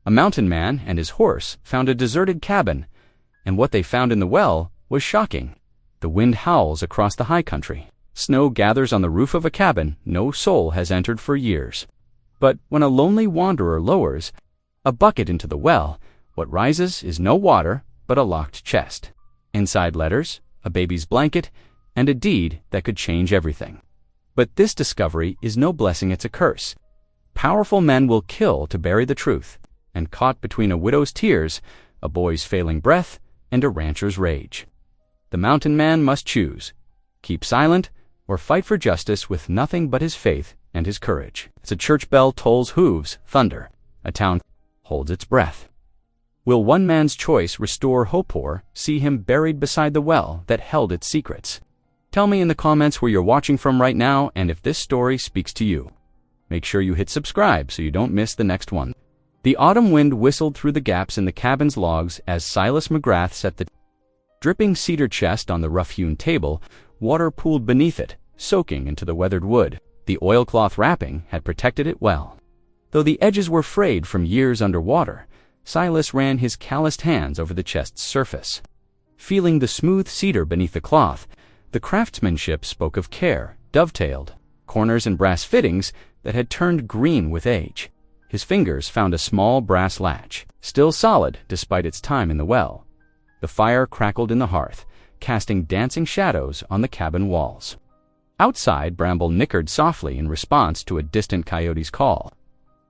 A mountain man and his horse found a deserted cabin, and what they found in the well was shocking. The wind howls across the high country. Snow gathers on the roof of a cabin no soul has entered for years. But when a lonely wanderer lowers a bucket into the well, what rises is no water, but a locked chest. Inside letters, a baby's blanket, and a deed that could change everything. But this discovery is no blessing, it's a curse. Powerful men will kill to bury the truth, and caught between a widow's tears, a boy's failing breath, and a rancher's rage. The mountain man must choose: keep silent or fight for justice with nothing but his faith and his courage. As a church bell tolls hooves, thunder, a town holds its breath. Will one man's choice restore hope or see him buried beside the well that held its secrets? Tell me in the comments where you're watching from right now and if this story speaks to you. Make sure you hit subscribe so you don't miss the next one. The autumn wind whistled through the gaps in the cabin's logs as Silas McGrath set the dripping cedar chest on the rough-hewn table. Water pooled beneath it, soaking into the weathered wood. The oilcloth wrapping had protected it well. Though the edges were frayed from years under water, Silas ran his calloused hands over the chest's surface. Feeling the smooth cedar beneath the cloth, the craftsmanship spoke of care, dovetailed, corners and brass fittings that had turned green with age. His fingers found a small brass latch, still solid despite its time in the well. The fire crackled in the hearth, casting dancing shadows on the cabin walls. Outside, Bramble nickered softly in response to a distant coyote's call.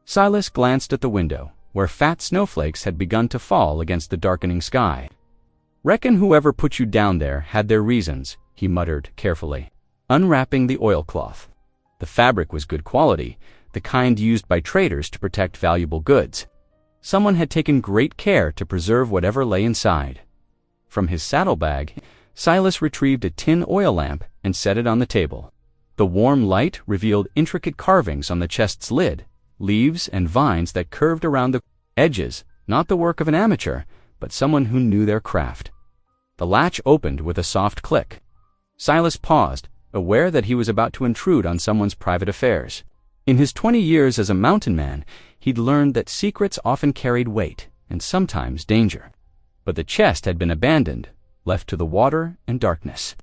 Silas glanced at the window, where fat snowflakes had begun to fall against the darkening sky. "Reckon whoever put you down there had their reasons," he muttered carefully, unwrapping the oilcloth. The fabric was good quality, the kind used by traders to protect valuable goods. Someone had taken great care to preserve whatever lay inside. From his saddlebag, Silas retrieved a tin oil lamp and set it on the table. The warm light revealed intricate carvings on the chest's lid, leaves and vines that curved around the edges, not the work of an amateur, but someone who knew their craft. The latch opened with a soft click. Silas paused, aware that he was about to intrude on someone's private affairs. In his 20 years as a mountain man, he'd learned that secrets often carried weight and sometimes danger. But the chest had been abandoned, left to the water and darkness.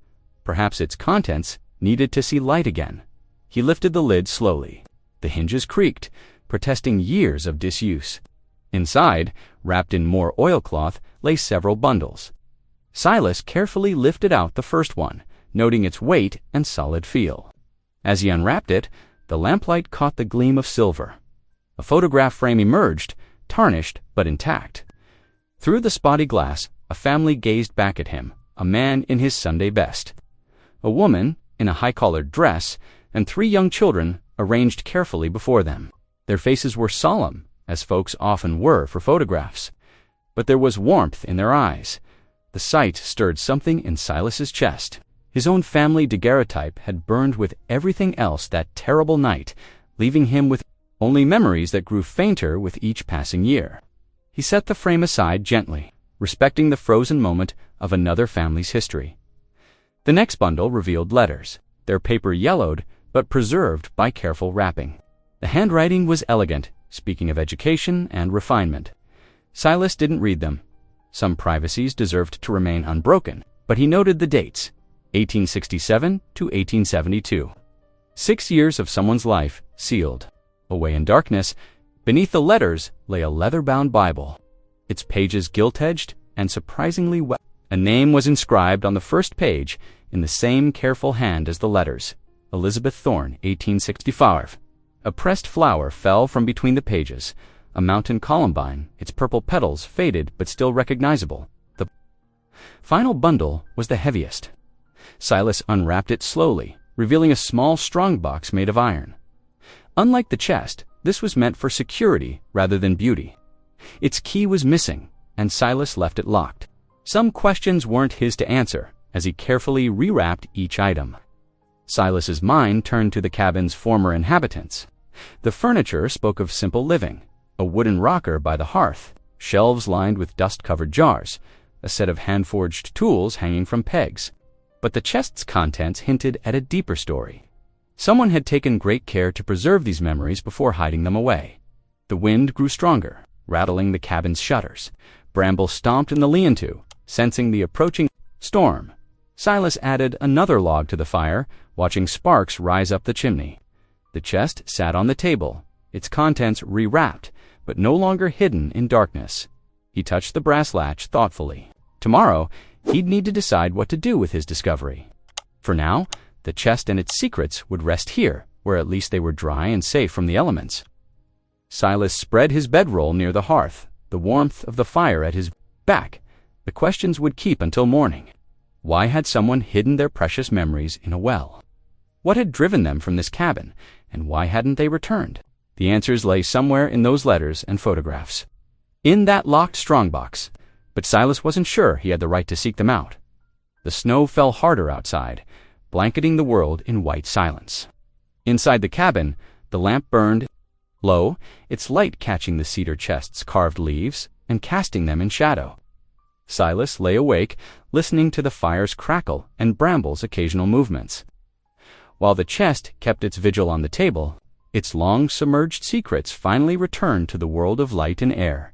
Perhaps its contents needed to see light again. He lifted the lid slowly. The hinges creaked, protesting years of disuse. Inside, wrapped in more oilcloth, lay several bundles. Silas carefully lifted out the first one, noting its weight and solid feel. As he unwrapped it, the lamplight caught the gleam of silver. A photograph frame emerged, tarnished but intact. Through the spotty glass, a family gazed back at him, a man in his Sunday best, a woman in a high-collared dress, and 3 young children arranged carefully before them. Their faces were solemn, as folks often were for photographs, but there was warmth in their eyes. The sight stirred something in Silas's chest. His own family daguerreotype had burned with everything else that terrible night, leaving him with only memories that grew fainter with each passing year. He set the frame aside gently, respecting the frozen moment of another family's history. The next bundle revealed letters, their paper yellowed but preserved by careful wrapping. The handwriting was elegant, speaking of education and refinement. Silas didn't read them. Some privacies deserved to remain unbroken, but he noted the dates, 1867 to 1872. 6 years of someone's life, sealed. Away in darkness, beneath the letters lay a leather-bound Bible, its pages gilt-edged and surprisingly well. A name was inscribed on the first page in the same careful hand as the letters, Elizabeth Thorne, 1865. A pressed flower fell from between the pages, a mountain columbine, its purple petals faded but still recognizable. The final bundle was the heaviest. Silas unwrapped it slowly, revealing a small strongbox made of iron. Unlike the chest, this was meant for security rather than beauty. Its key was missing, and Silas left it locked. Some questions weren't his to answer, as he carefully rewrapped each item. Silas's mind turned to the cabin's former inhabitants. The furniture spoke of simple living, a wooden rocker by the hearth, shelves lined with dust-covered jars, a set of hand-forged tools hanging from pegs. But the chest's contents hinted at a deeper story. Someone had taken great care to preserve these memories before hiding them away. The wind grew stronger, rattling the cabin's shutters. Bramble stomped in the lean-to, sensing the approaching storm. Silas added another log to the fire, watching sparks rise up the chimney. The chest sat on the table, its contents rewrapped, but no longer hidden in darkness. He touched the brass latch thoughtfully. Tomorrow, he'd need to decide what to do with his discovery. For now, the chest and its secrets would rest here, where at least they were dry and safe from the elements. Silas spread his bedroll near the hearth, the warmth of the fire at his back. The questions would keep until morning. Why had someone hidden their precious memories in a well? What had driven them from this cabin, and why hadn't they returned? The answers lay somewhere in those letters and photographs. In that locked strongbox, but Silas wasn't sure he had the right to seek them out. The snow fell harder outside, blanketing the world in white silence. Inside the cabin, the lamp burned low, its light catching the cedar chest's carved leaves and casting them in shadow. Silas lay awake, listening to the fire's crackle and Bramble's occasional movements. While the chest kept its vigil on the table, its long-submerged secrets finally returned to the world of light and air.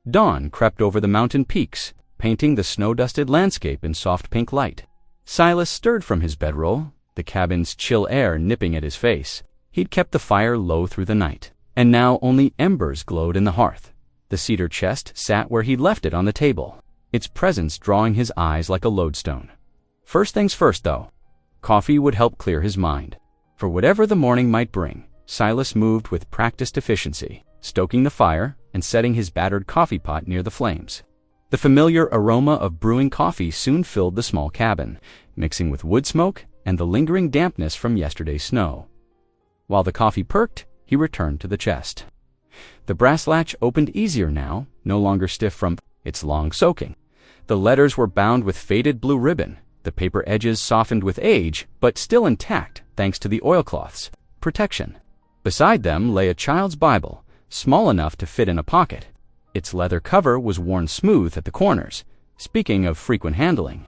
Dawn crept over the mountain peaks, painting the snow-dusted landscape in soft pink light. Silas stirred from his bedroll, the cabin's chill air nipping at his face. He'd kept the fire low through the night, and now only embers glowed in the hearth. The cedar chest sat where he'd left it on the table, its presence drawing his eyes like a lodestone. First things first, though. Coffee would help clear his mind. For whatever the morning might bring, Silas moved with practiced efficiency, stoking the fire and setting his battered coffee pot near the flames. The familiar aroma of brewing coffee soon filled the small cabin, mixing with wood smoke and the lingering dampness from yesterday's snow. While the coffee perked, he returned to the chest. The brass latch opened easier now, no longer stiff from its long soaking. The letters were bound with faded blue ribbon, the paper edges softened with age, but still intact thanks to the oilcloth's protection. Beside them lay a child's Bible, small enough to fit in a pocket. Its leather cover was worn smooth at the corners, speaking of frequent handling.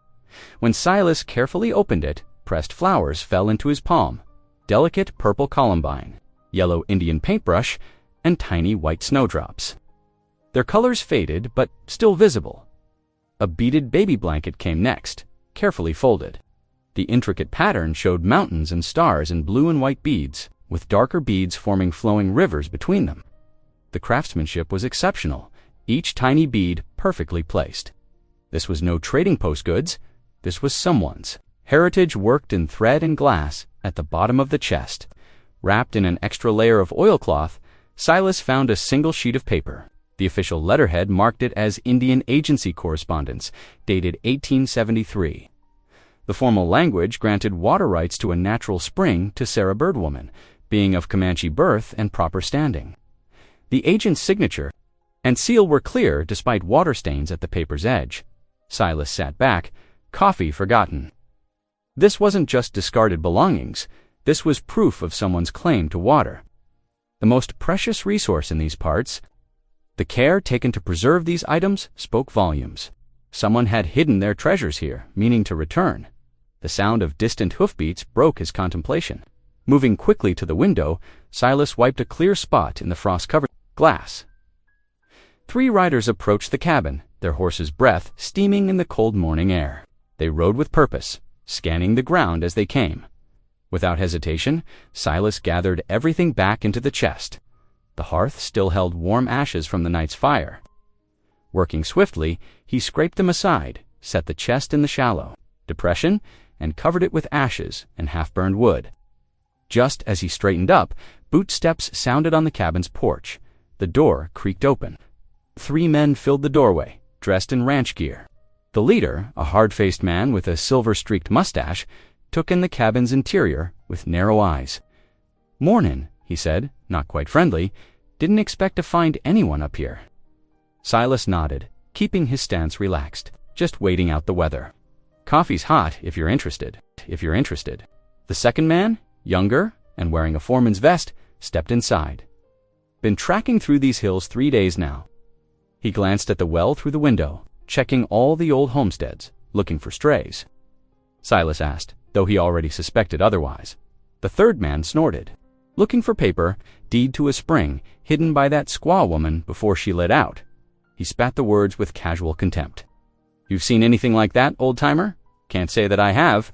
When Silas carefully opened it, pressed flowers fell into his palm, delicate purple columbine, yellow Indian paintbrush, and tiny white snowdrops. Their colors faded, but still visible. A beaded baby blanket came next, carefully folded. The intricate pattern showed mountains and stars in blue and white beads, with darker beads forming flowing rivers between them. The craftsmanship was exceptional, each tiny bead perfectly placed. This was no trading post goods, this was someone's. Heritage worked in thread and glass at the bottom of the chest. Wrapped in an extra layer of oilcloth, Silas found a single sheet of paper. The official letterhead marked it as Indian Agency Correspondence, dated 1873. The formal language granted water rights to a natural spring to Sarah Birdwoman, being of Comanche birth and proper standing. The agent's signature and seal were clear despite water stains at the paper's edge. Silas sat back, coffee forgotten. This wasn't just discarded belongings, this was proof of someone's claim to water. The most precious resource in these parts, the care taken to preserve these items spoke volumes. Someone had hidden their treasures here, meaning to return. The sound of distant hoofbeats broke his contemplation. Moving quickly to the window, Silas wiped a clear spot in the frost-covered glass. 3 riders approached the cabin, their horses' breath steaming in the cold morning air. They rode with purpose, scanning the ground as they came. Without hesitation, Silas gathered everything back into the chest. The hearth still held warm ashes from the night's fire. Working swiftly, he scraped them aside, set the chest in the shallow depression, and covered it with ashes and half-burned wood. Just as he straightened up, boot steps sounded on the cabin's porch. The door creaked open. 3 men filled the doorway, dressed in ranch gear. The leader, a hard-faced man with a silver-streaked mustache, took in the cabin's interior with narrow eyes. "Mornin'," he said, not quite friendly. "Didn't expect to find anyone up here." Silas nodded, keeping his stance relaxed, just waiting out the weather. "Coffee's hot if you're interested. The second man, younger and wearing a foreman's vest, stepped inside. "Been tracking through these hills 3 days now." He glanced at the well through the window, checking all the old homesteads, looking for strays. Silas asked, though he already suspected otherwise. The third man snorted. looking for paper, deed to a spring, hidden by that squaw woman before she lit out. He spat the words with casual contempt. You've seen anything like that, old-timer? Can't say that I have.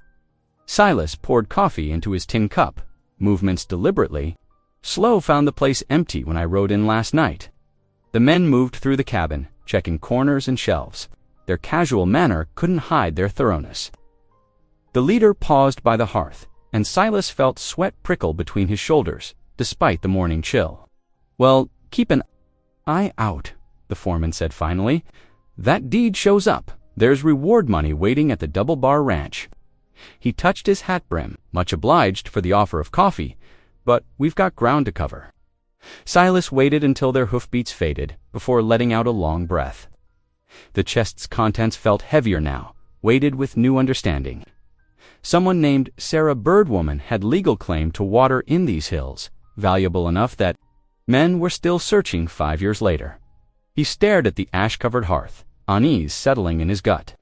Silas poured coffee into his tin cup, movements deliberately. Slow found the place empty when I rode in last night. The men moved through the cabin, checking corners and shelves. Their casual manner couldn't hide their thoroughness. The leader paused by the hearth, and Silas felt sweat prickle between his shoulders, despite the morning chill. Well, keep an eye out, the foreman said finally. That deed shows up. There's reward money waiting at the Double Bar Ranch. He touched his hat brim, much obliged for the offer of coffee, but we've got ground to cover. Silas waited until their hoofbeats faded before letting out a long breath. The chest's contents felt heavier now, weighted with new understanding. Someone named Sarah Birdwoman had legal claim to water in these hills, valuable enough that men were still searching 5 years later. He stared at the ash-covered hearth, unease settling in his gut.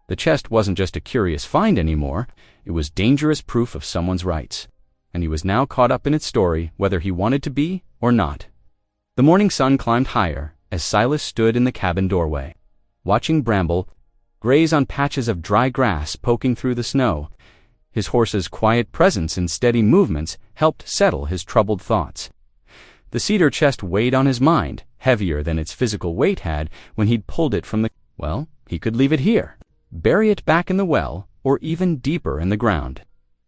The chest wasn't just a curious find anymore, it was dangerous proof of someone's rights, and he was now caught up in its story whether he wanted to be or not. The morning sun climbed higher as Silas stood in the cabin doorway, watching Bramble graze on patches of dry grass poking through the snow. His horse's quiet presence and steady movements helped settle his troubled thoughts. The cedar chest weighed on his mind, heavier than its physical weight had when he'd pulled it from the... Well, he could leave it here, bury it back in the well, or even deeper in the ground.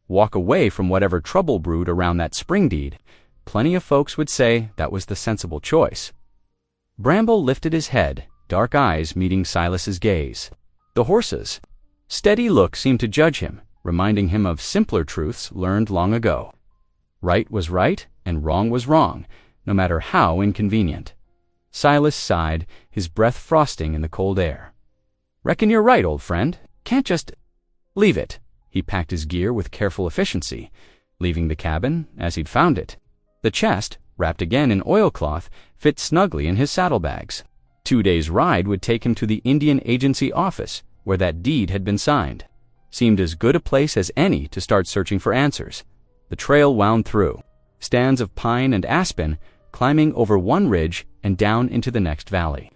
Walk away from whatever trouble brewed around that spring deed. Plenty of folks would say that was the sensible choice. Bramble lifted his head, dark eyes meeting Silas's gaze. The horse's steady look seemed to judge him, reminding him of simpler truths learned long ago. Right was right, and wrong was wrong, no matter how inconvenient. Silas sighed, his breath frosting in the cold air. Reckon you're right, old friend. Can't just leave it. He packed his gear with careful efficiency, leaving the cabin as he'd found it. The chest, wrapped again in oilcloth, fit snugly in his saddlebags. 2 days' ride would take him to the Indian Agency office, where that deed had been signed. Seemed as good a place as any to start searching for answers. The trail wound through, stands of pine and aspen, climbing over one ridge and down into the next valley.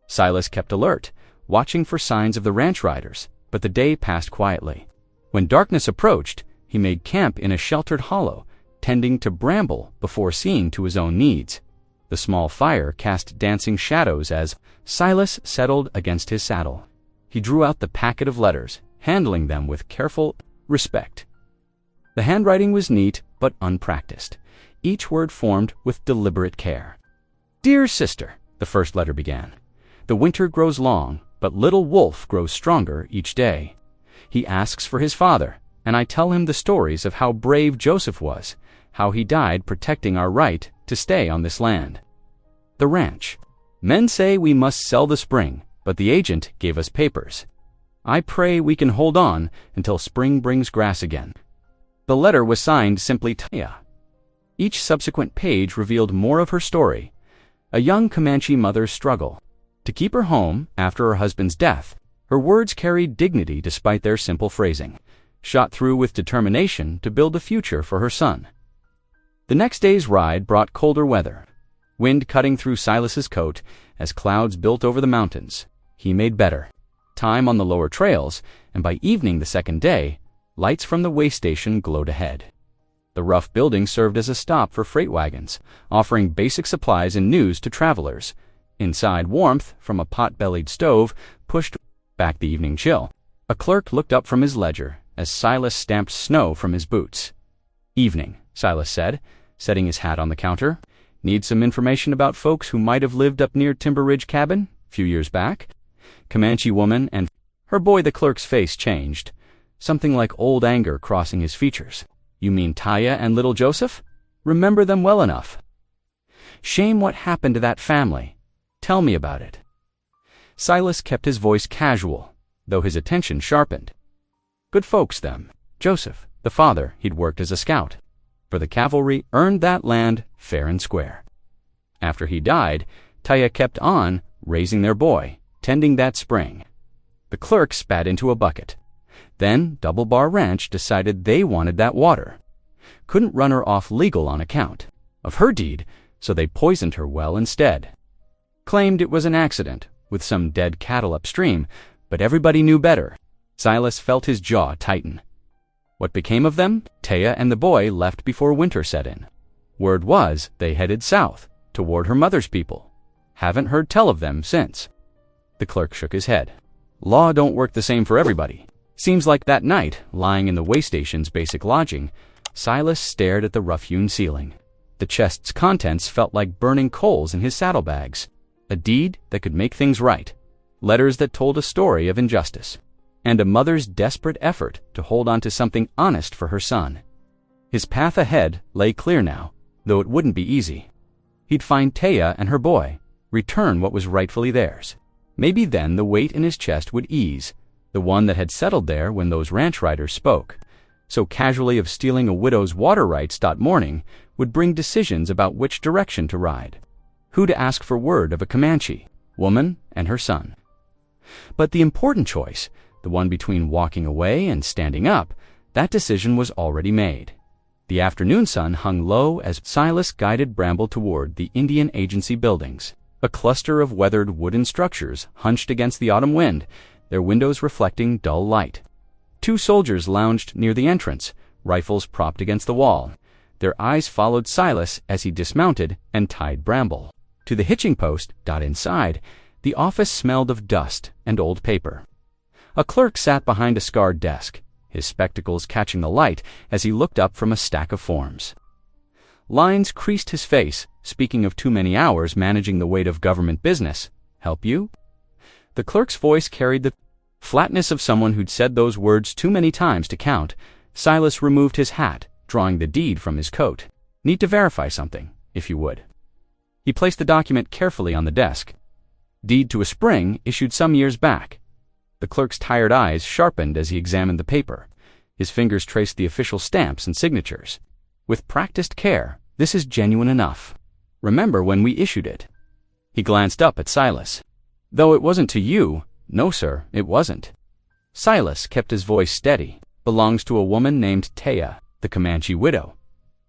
Silas kept alert, watching for signs of the ranch riders, but the day passed quietly. When darkness approached, he made camp in a sheltered hollow, tending to Bramble before seeing to his own needs. The small fire cast dancing shadows as Silas settled against his saddle. He drew out the packet of letters, handling them with careful respect. The handwriting was neat but unpracticed, each word formed with deliberate care. Dear sister, the first letter began. The winter grows long, but little Wolf grows stronger each day. He asks for his father, and I tell him the stories of how brave Joseph was, how he died protecting our right to stay on this land. The ranch. Men say we must sell the spring, but the agent gave us papers. I pray we can hold on until spring brings grass again. The letter was signed simply Taya. Each subsequent page revealed more of her story, a young Comanche mother's struggle to keep her home after her husband's death. Her words carried dignity despite their simple phrasing, shot through with determination to build a future for her son. The next day's ride brought colder weather, wind cutting through Silas's coat as clouds built over the mountains. He made better time on the lower trails, and by evening the second day, lights from the way station glowed ahead. The rough building served as a stop for freight wagons, offering basic supplies and news to travelers. Inside, warmth from a pot-bellied stove pushed back the evening chill. A clerk looked up from his ledger as Silas stamped snow from his boots. Evening, Silas said, setting his hat on the counter. Need some information about folks who might have lived up near Timber Ridge Cabin a few years back? Comanche woman and her boy. The clerk's face changed, something like old anger crossing his features. You mean Taya and little Joseph? Remember them well enough. Shame what happened to that family. Tell me about it. Silas kept his voice casual, though his attention sharpened. Good folks, them. Joseph, the father, he'd worked as a scout for the cavalry, earned that land fair and square. After he died, Taya kept on raising their boy, tending that spring. The clerk spat into a bucket. Then Double Bar Ranch decided they wanted that water. couldn't run her off legal on account of her deed, so they poisoned her well instead. Claimed it was an accident, with some dead cattle upstream, but everybody knew better. Silas felt his jaw tighten. What became of them? Taya and the boy left before winter set in. Word was they headed south, toward her mother's people. Haven't heard tell of them since. The clerk shook his head. Law don't work the same for everybody. Seems like that night, lying in the way station's basic lodging, Silas stared at the rough-hewn ceiling. The chest's contents felt like burning coals in his saddlebags. A deed that could make things right. Letters that told a story of injustice. And a mother's desperate effort to hold on to something honest for her son. His path ahead lay clear now, though it wouldn't be easy. He'd find Taya and her boy, return what was rightfully theirs. Maybe then the weight in his chest would ease, the one that had settled there when those ranch riders spoke, so casually of stealing a widow's water rights. Morning would bring decisions about which direction to ride, who to ask for word of a Comanche, woman and her son. But the important choice, the one between walking away and standing up, that decision was already made. The afternoon sun hung low as Silas guided Bramble toward the Indian Agency buildings, a cluster of weathered wooden structures hunched against the autumn wind, their windows reflecting dull light. 2 soldiers lounged near the entrance, rifles propped against the wall. Their eyes followed Silas as he dismounted and tied Bramble to the hitching post. Inside, the office smelled of dust and old paper. A clerk sat behind a scarred desk, his spectacles catching the light as he looked up from a stack of forms. Lines creased his face, speaking of too many hours managing the weight of government business. Help you? The clerk's voice carried the flatness of someone who'd said those words too many times to count. Silas removed his hat, drawing the deed from his coat. Need to verify something, if you would. He placed the document carefully on the desk. Deed to a spring issued some years back. The clerk's tired eyes sharpened as he examined the paper. His fingers traced the official stamps and signatures. With practiced care, this is genuine enough. Remember when we issued it? He glanced up at Silas. Though it wasn't to you. No, sir, it wasn't. Silas kept his voice steady. Belongs to a woman named Taya, the Comanche widow.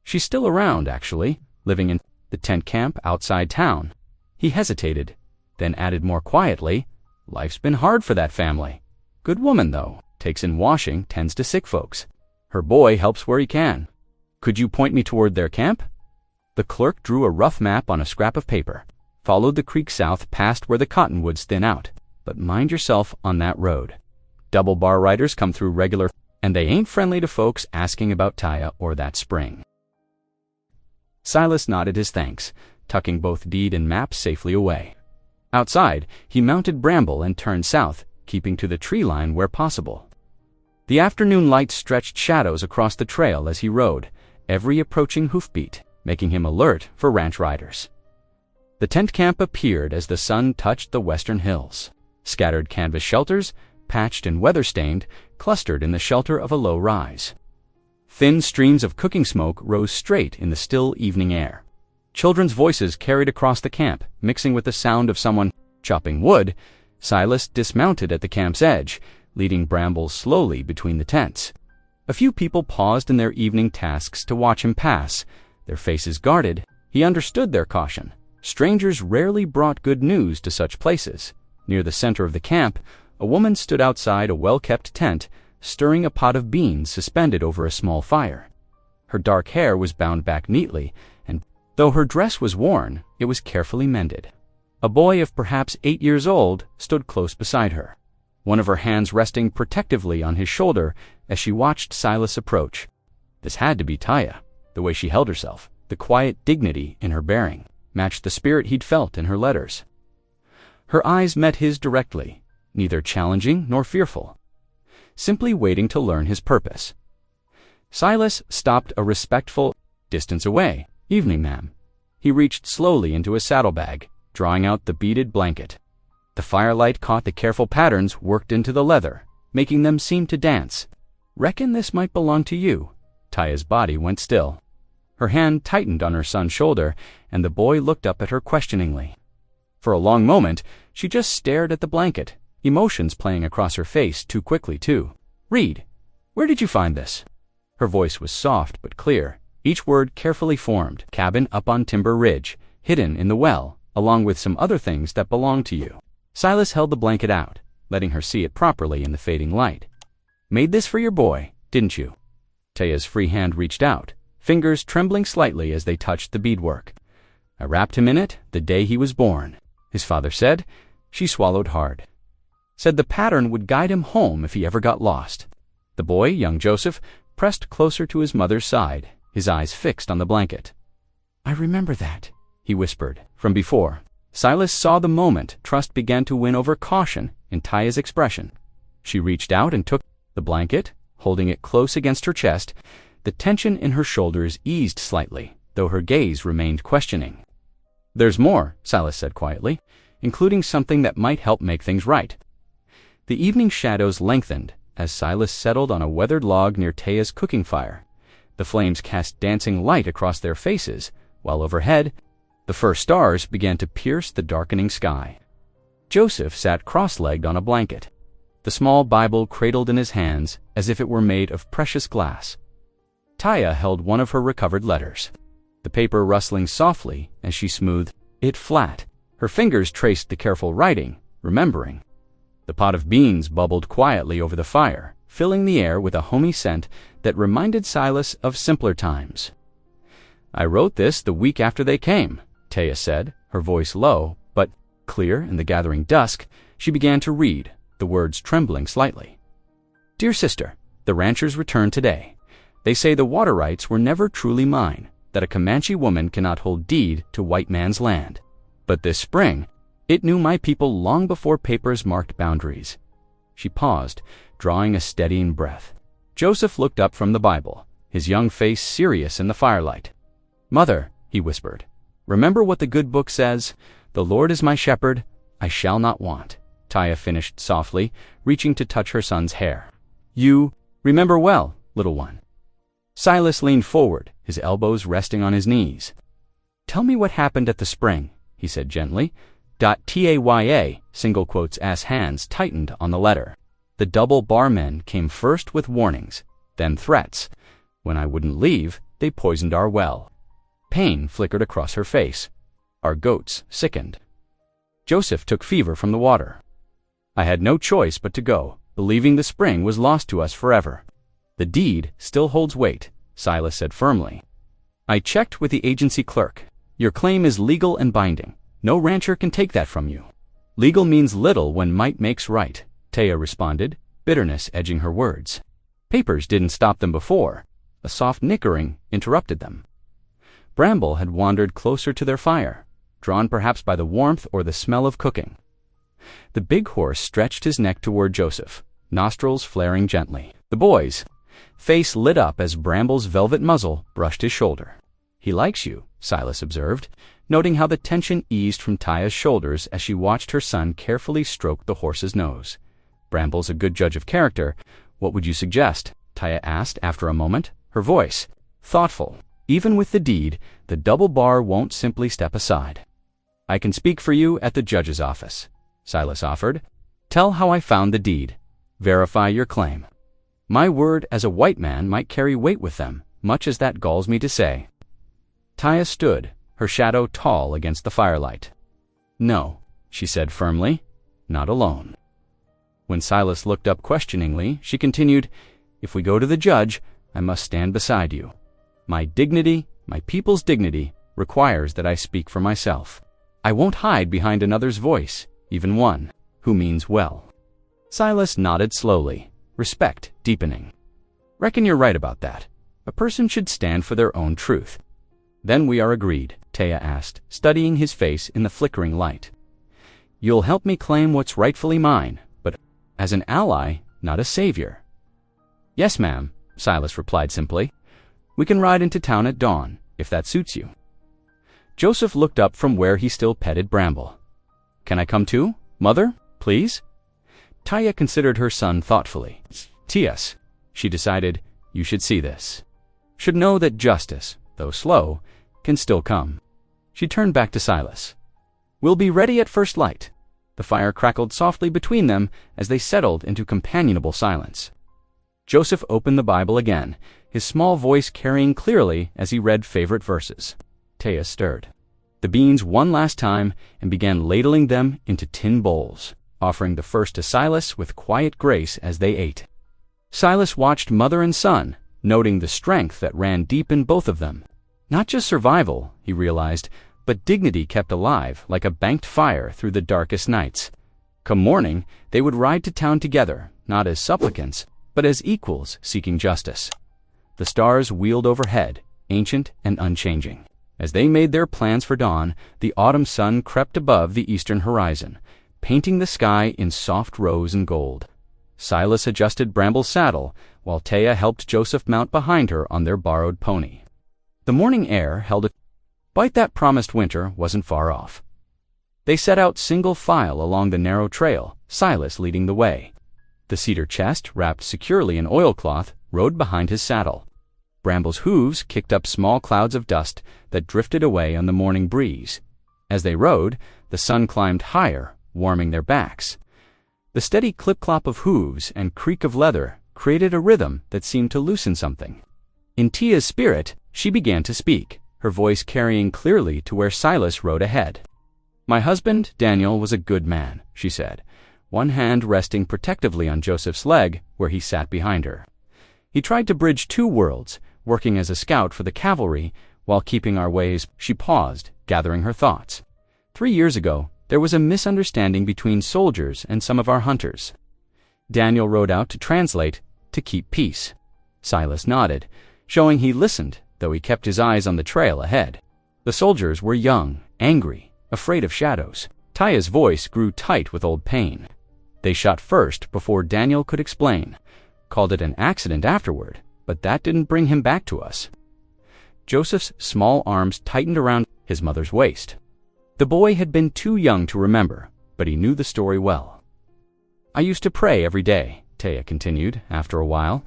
She's still around, actually, living in the tent camp outside town. He hesitated, then added more quietly, Life's been hard for that family. Good woman, though. Takes in washing, tends to sick folks. Her boy helps where he can. Could you point me toward their camp? The clerk drew a rough map on a scrap of paper, followed the creek south past where the cottonwoods thin out. But mind yourself on that road. Double bar riders come through regular, and they ain't friendly to folks asking about Taya or that spring. Silas nodded his thanks, tucking both deed and map safely away. Outside, he mounted Bramble and turned south, keeping to the tree line where possible. The afternoon light stretched shadows across the trail as he rode, every approaching hoofbeat making him alert for ranch riders. The tent camp appeared as the sun touched the western hills. Scattered canvas shelters, patched and weather-stained, clustered in the shelter of a low rise. Thin streams of cooking smoke rose straight in the still evening air. Children's voices carried across the camp, mixing with the sound of someone chopping wood. Silas dismounted at the camp's edge, leading Bramble slowly between the tents. A few people paused in their evening tasks to watch him pass, their faces guarded. He understood their caution. Strangers rarely brought good news to such places. Near the center of the camp, a woman stood outside a well-kept tent, stirring a pot of beans suspended over a small fire. Her dark hair was bound back neatly, and though her dress was worn, it was carefully mended. A boy of perhaps 8 years old stood close beside her, one of her hands resting protectively on his shoulder as she watched Silas approach. This had to be Taya. The way she held herself, the quiet dignity in her bearing, matched the spirit he'd felt in her letters. Her eyes met his directly, neither challenging nor fearful, simply waiting to learn his purpose. Silas stopped a respectful distance away. "Evening, ma'am." He reached slowly into his saddlebag, drawing out the beaded blanket. The firelight caught the careful patterns worked into the leather, making them seem to dance. "Reckon this might belong to you." Taya's body went still. Her hand tightened on her son's shoulder, and the boy looked up at her questioningly. For a long moment, she just stared at the blanket, emotions playing across her face too quickly, too. "Read. Where did you find this?" Her voice was soft but clear, each word carefully formed. Cabin up on Timber Ridge, hidden in the well, along with some other things that belong to you. Silas held the blanket out, letting her see it properly in the fading light. Made this for your boy, didn't you? Taya's free hand reached out, fingers trembling slightly as they touched the beadwork. I wrapped him in it the day he was born, his father said. She swallowed hard. Said the pattern would guide him home if he ever got lost. The boy, young Joseph, pressed closer to his mother's side, his eyes fixed on the blanket. I remember that, he whispered, from before. Silas saw the moment trust began to win over caution in Taya's expression. She reached out and took the blanket, holding it close against her chest. The tension in her shoulders eased slightly, though her gaze remained questioning. There's more, Silas said quietly, including something that might help make things right. The evening shadows lengthened as Silas settled on a weathered log near Taya's cooking fire. The flames cast dancing light across their faces, while overhead, the first stars began to pierce the darkening sky. Joseph sat cross-legged on a blanket, the small Bible cradled in his hands as if it were made of precious glass. Taya held one of her recovered letters, the paper rustling softly as she smoothed it flat. Her fingers traced the careful writing, remembering. The pot of beans bubbled quietly over the fire, filling the air with a homey scent that reminded Silas of simpler times. I wrote this the week after they came, Taya said, her voice low, but clear in the gathering dusk. She began to read, the words trembling slightly. Dear sister, the ranchers returned today. They say the water rights were never truly mine, that a Comanche woman cannot hold deed to white man's land. But this spring, it knew my people long before papers marked boundaries. She paused, drawing a steadying breath. Joseph looked up from the Bible, his young face serious in the firelight. Mother, he whispered, remember what the good book says? The Lord is my shepherd, I shall not want. Taya finished softly, reaching to touch her son's hair. You remember well, little one. Silas leaned forward, his elbows resting on his knees. Tell me what happened at the spring, he said gently. Taya, single quotes as hands tightened on the letter. The double barmen came first with warnings, then threats. When I wouldn't leave, they poisoned our well. Pain flickered across her face. Our goats sickened. Joseph took fever from the water. I had no choice but to go, believing the spring was lost to us forever. The deed still holds weight, Silas said firmly. I checked with the agency clerk. Your claim is legal and binding. No rancher can take that from you. Legal means little when might makes right, Taya responded, bitterness edging her words. Papers didn't stop them before. A soft nickering interrupted them. Bramble had wandered closer to their fire, drawn perhaps by the warmth or the smell of cooking. The big horse stretched his neck toward Joseph, nostrils flaring gently. The boy's face lit up as Bramble's velvet muzzle brushed his shoulder. He likes you, Silas observed, noting how the tension eased from Taya's shoulders as she watched her son carefully stroke the horse's nose. Bramble's a good judge of character. What would you suggest? Taya asked after a moment, her voice thoughtful. Even with the deed, the double bar won't simply step aside. I can speak for you at the judge's office, Silas offered. Tell how I found the deed. Verify your claim. My word as a white man might carry weight with them, much as that galls me to say. Taya stood, her shadow tall against the firelight. No, she said firmly, not alone. When Silas looked up questioningly, she continued, If we go to the judge, I must stand beside you. My dignity, my people's dignity, requires that I speak for myself. I won't hide behind another's voice, even one who means well. Silas nodded slowly, respect deepening. Reckon you're right about that. A person should stand for their own truth. Then we are agreed, Taya asked, studying his face in the flickering light. You'll help me claim what's rightfully mine, but as an ally, not a savior. Yes, ma'am, Silas replied simply. We can ride into town at dawn, if that suits you. Joseph looked up from where he still petted Bramble. Can I come too, mother, please? Taya considered her son thoughtfully. T.S., she decided, you should see this. Should know that justice, though slow, can still come. She turned back to Silas. We'll be ready at first light. The fire crackled softly between them as they settled into companionable silence. Joseph opened the Bible again, his small voice carrying clearly as he read favorite verses. Taya stirred the beans one last time and began ladling them into tin bowls, offering the first to Silas with quiet grace as they ate. Silas watched mother and son, noting the strength that ran deep in both of them. Not just survival, he realized, but dignity kept alive like a banked fire through the darkest nights. Come morning, they would ride to town together, not as supplicants, but as equals seeking justice. The stars wheeled overhead, ancient and unchanging. As they made their plans for dawn, the autumn sun crept above the eastern horizon, painting the sky in soft rose and gold. Silas adjusted Bramble's saddle, while Taya helped Joseph mount behind her on their borrowed pony. The morning air held a bite that promised winter wasn't far off. They set out single file along the narrow trail, Silas leading the way. The cedar chest, wrapped securely in oilcloth, rode behind his saddle. Bramble's hooves kicked up small clouds of dust that drifted away on the morning breeze. As they rode, the sun climbed higher, warming their backs. The steady clip-clop of hooves and creak of leather created a rhythm that seemed to loosen something. In Tia's spirit, she began to speak, her voice carrying clearly to where Silas rode ahead. "My husband, Daniel, was a good man," she said, one hand resting protectively on Joseph's leg where he sat behind her. "He tried to bridge two worlds, working as a scout for the cavalry while keeping our ways." She paused, gathering her thoughts. 3 years ago, there was a misunderstanding between soldiers and some of our hunters. Daniel rode out to translate, to keep peace. Silas nodded, showing he listened, though he kept his eyes on the trail ahead. The soldiers were young, angry, afraid of shadows. Taya's voice grew tight with old pain. They shot first before Daniel could explain, called it an accident afterward, but that didn't bring him back to us. Joseph's small arms tightened around his mother's waist. The boy had been too young to remember, but he knew the story well. "I used to pray every day," Taya continued after a while,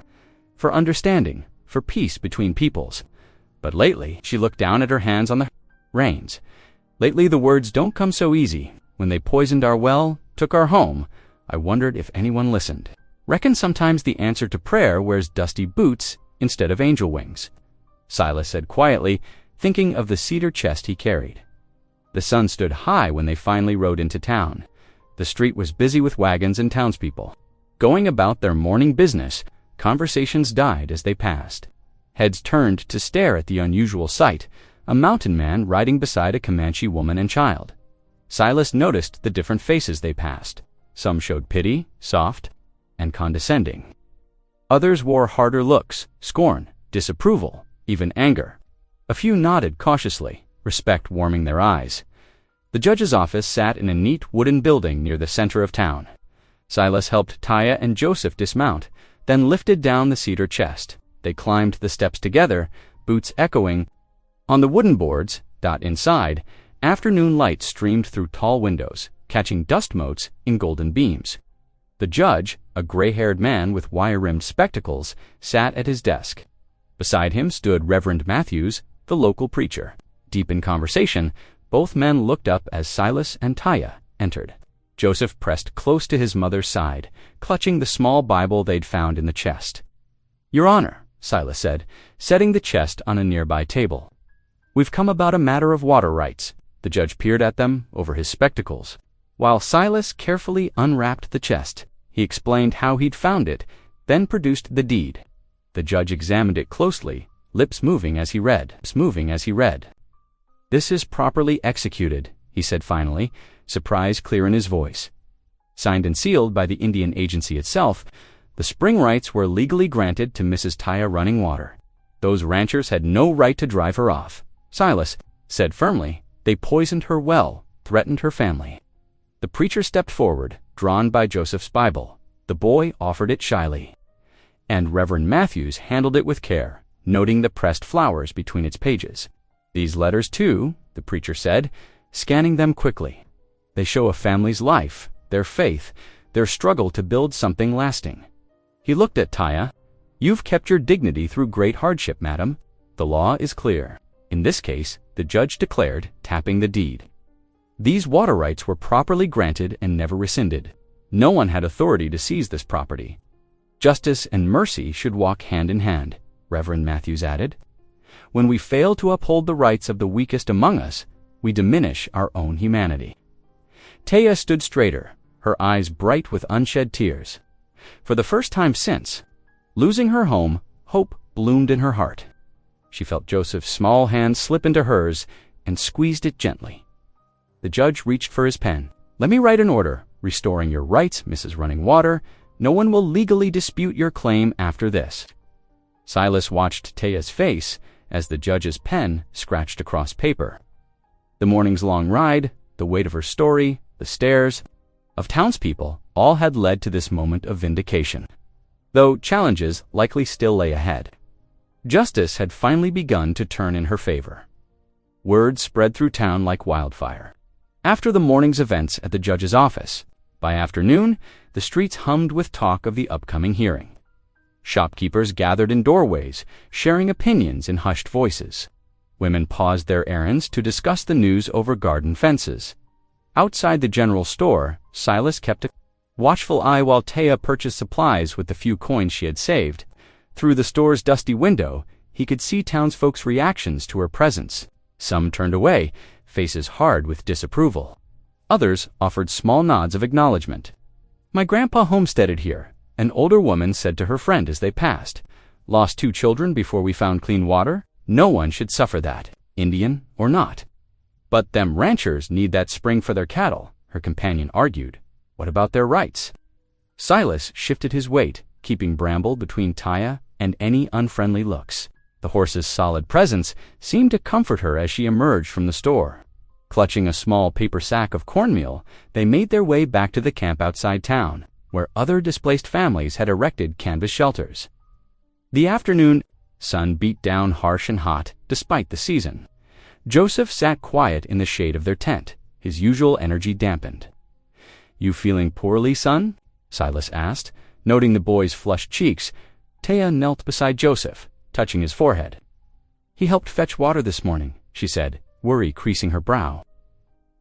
"for understanding, for peace between peoples. But lately," she looked down at her hands on the reins, "lately the words don't come so easy. When they poisoned our well, took our home, I wondered if anyone listened. Reckon sometimes the answer to prayer wears dusty boots instead of angel wings," Silas said quietly, thinking of the cedar chest he carried. The sun stood high when they finally rode into town. The street was busy with wagons and townspeople. Going about their morning business, conversations died as they passed. Heads turned to stare at the unusual sight, a mountain man riding beside a Comanche woman and child. Silas noticed the different faces they passed. Some showed pity, soft, and condescending. Others wore harder looks, scorn, disapproval, even anger. A few nodded cautiously, respect warming their eyes. The judge's office sat in a neat wooden building near the center of town. Silas helped Taya and Joseph dismount, then lifted down the cedar chest. They climbed the steps together, boots echoing. On the wooden boards, inside, afternoon light streamed through tall windows, catching dust motes in golden beams. The judge, a gray-haired man with wire-rimmed spectacles, sat at his desk. Beside him stood Reverend Matthews, the local preacher. Deep in conversation, both men looked up as Silas and Taya entered. Joseph pressed close to his mother's side, clutching the small Bible they'd found in the chest. "Your Honor," Silas said, setting the chest on a nearby table. "We've come about a matter of water rights." The judge peered at them over his spectacles. While Silas carefully unwrapped the chest, he explained how he'd found it, then produced the deed. The judge examined it closely, lips moving as he read. "This is properly executed," he said finally, surprise clear in his voice. Signed and sealed by the Indian Agency itself, the spring rights were legally granted to Mrs. Taya Running Water. Those ranchers had no right to drive her off. Silas said firmly, "They poisoned her well, threatened her family." The preacher stepped forward, drawn by Joseph's Bible. The boy offered it shyly. And Reverend Matthews handled it with care, noting the pressed flowers between its pages. "These letters, too," the preacher said, scanning them quickly. "They show a family's life, their faith, their struggle to build something lasting." He looked at Taya. "You've kept your dignity through great hardship, madam. The law is clear." In this case, the judge declared, tapping the deed. These water rights were properly granted and never rescinded. No one had authority to seize this property. Justice and mercy should walk hand in hand. Reverend Matthews added. When we fail to uphold the rights of the weakest among us, we diminish our own humanity. Taya stood straighter, her eyes bright with unshed tears. For the first time since losing her home, hope bloomed in her heart. She felt Joseph's small hand slip into hers and squeezed it gently. The judge reached for his pen. Let me write an order, restoring your rights, Mrs. Running Water. No one will legally dispute your claim after this. Silas watched Taya's face as the judge's pen scratched across paper. The morning's long ride, the weight of her story, the stares of townspeople all had led to this moment of vindication, though challenges likely still lay ahead. Justice had finally begun to turn in her favor. Word spread through town like wildfire. After the morning's events at the judge's office, by afternoon, the streets hummed with talk of the upcoming hearing. Shopkeepers gathered in doorways, sharing opinions in hushed voices. Women paused their errands to discuss the news over garden fences. Outside the general store, Silas kept a watchful eye while Taya purchased supplies with the few coins she had saved. Through the store's dusty window, he could see townsfolk's reactions to her presence. Some turned away, faces hard with disapproval. Others offered small nods of acknowledgement. My grandpa homesteaded here, an older woman said to her friend as they passed. Lost 2 children before we found clean water? No one should suffer that, Indian or not. But them ranchers need that spring for their cattle, her companion argued. What about their rights? Silas shifted his weight, keeping Bramble between Taya and any unfriendly looks. The horse's solid presence seemed to comfort her as she emerged from the store. Clutching a small paper sack of cornmeal, they made their way back to the camp outside town, where other displaced families had erected canvas shelters. The afternoon sun beat down harsh and hot, despite the season. Joseph sat quiet in the shade of their tent, his usual energy dampened. You feeling poorly, son? Silas asked. Noting the boy's flushed cheeks, Taya knelt beside Joseph, touching his forehead. He helped fetch water this morning, she said, worry creasing her brow.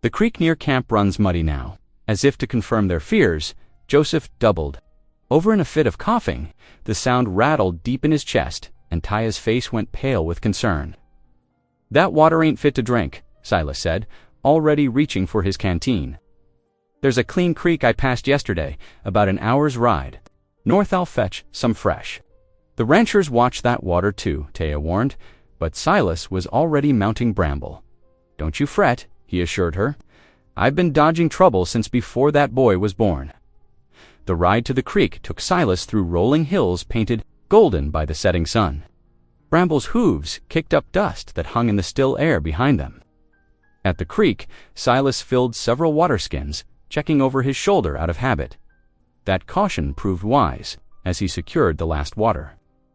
The creek near camp runs muddy now. As if to confirm their fears, Joseph doubled. Over in a fit of coughing, the sound rattled deep in his chest, and Taya's face went pale with concern. That water ain't fit to drink, Silas said, already reaching for his canteen. There's a clean creek I passed yesterday, about an hour's ride. North I'll fetch some fresh. The ranchers watched that water too, Taya warned, but Silas was already mounting Bramble. Don't you fret, he assured her. I've been dodging trouble since before that boy was born. The ride to the creek took Silas through rolling hills painted golden by the setting sun. Bramble's hooves kicked up dust that hung in the still air behind them. At the creek, Silas filled several water skins, checking over his shoulder out of habit. That caution proved wise, as he secured the last water.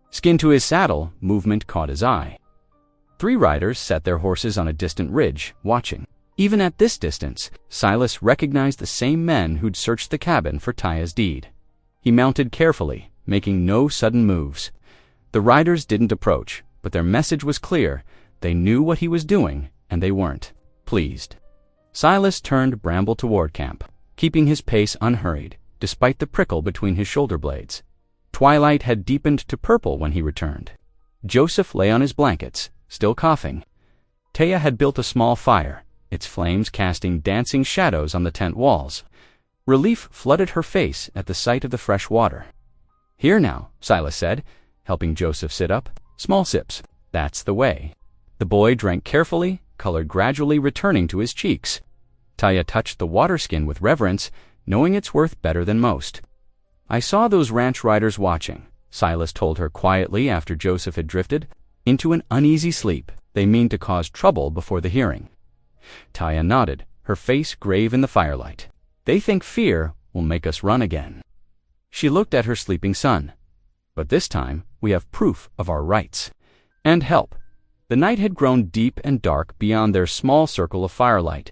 Skin to his saddle, movement caught his eye. 3 riders set their horses on a distant ridge, watching. Even at this distance, Silas recognized the same men who'd searched the cabin for Taya's deed. He mounted carefully, making no sudden moves. The riders didn't approach, but their message was clear. They knew what he was doing, and they weren't pleased. Silas turned Bramble toward camp, keeping his pace unhurried, despite the prickle between his shoulder blades. Twilight had deepened to purple when he returned. Joseph lay on his blankets, still coughing. Taya had built a small fire, its flames casting dancing shadows on the tent walls. Relief flooded her face at the sight of the fresh water. Here now, Silas said, helping Joseph sit up. Small sips. That's the way. The boy drank carefully, color gradually returning to his cheeks. Taya touched the water skin with reverence, knowing its worth better than most. I saw those ranch riders watching, Silas told her quietly after Joseph had drifted into an uneasy sleep. They mean to cause trouble before the hearing. Taya nodded, her face grave in the firelight. They think fear will make us run again. She looked at her sleeping son. But this time, we have proof of our rights. And help. The night had grown deep and dark beyond their small circle of firelight.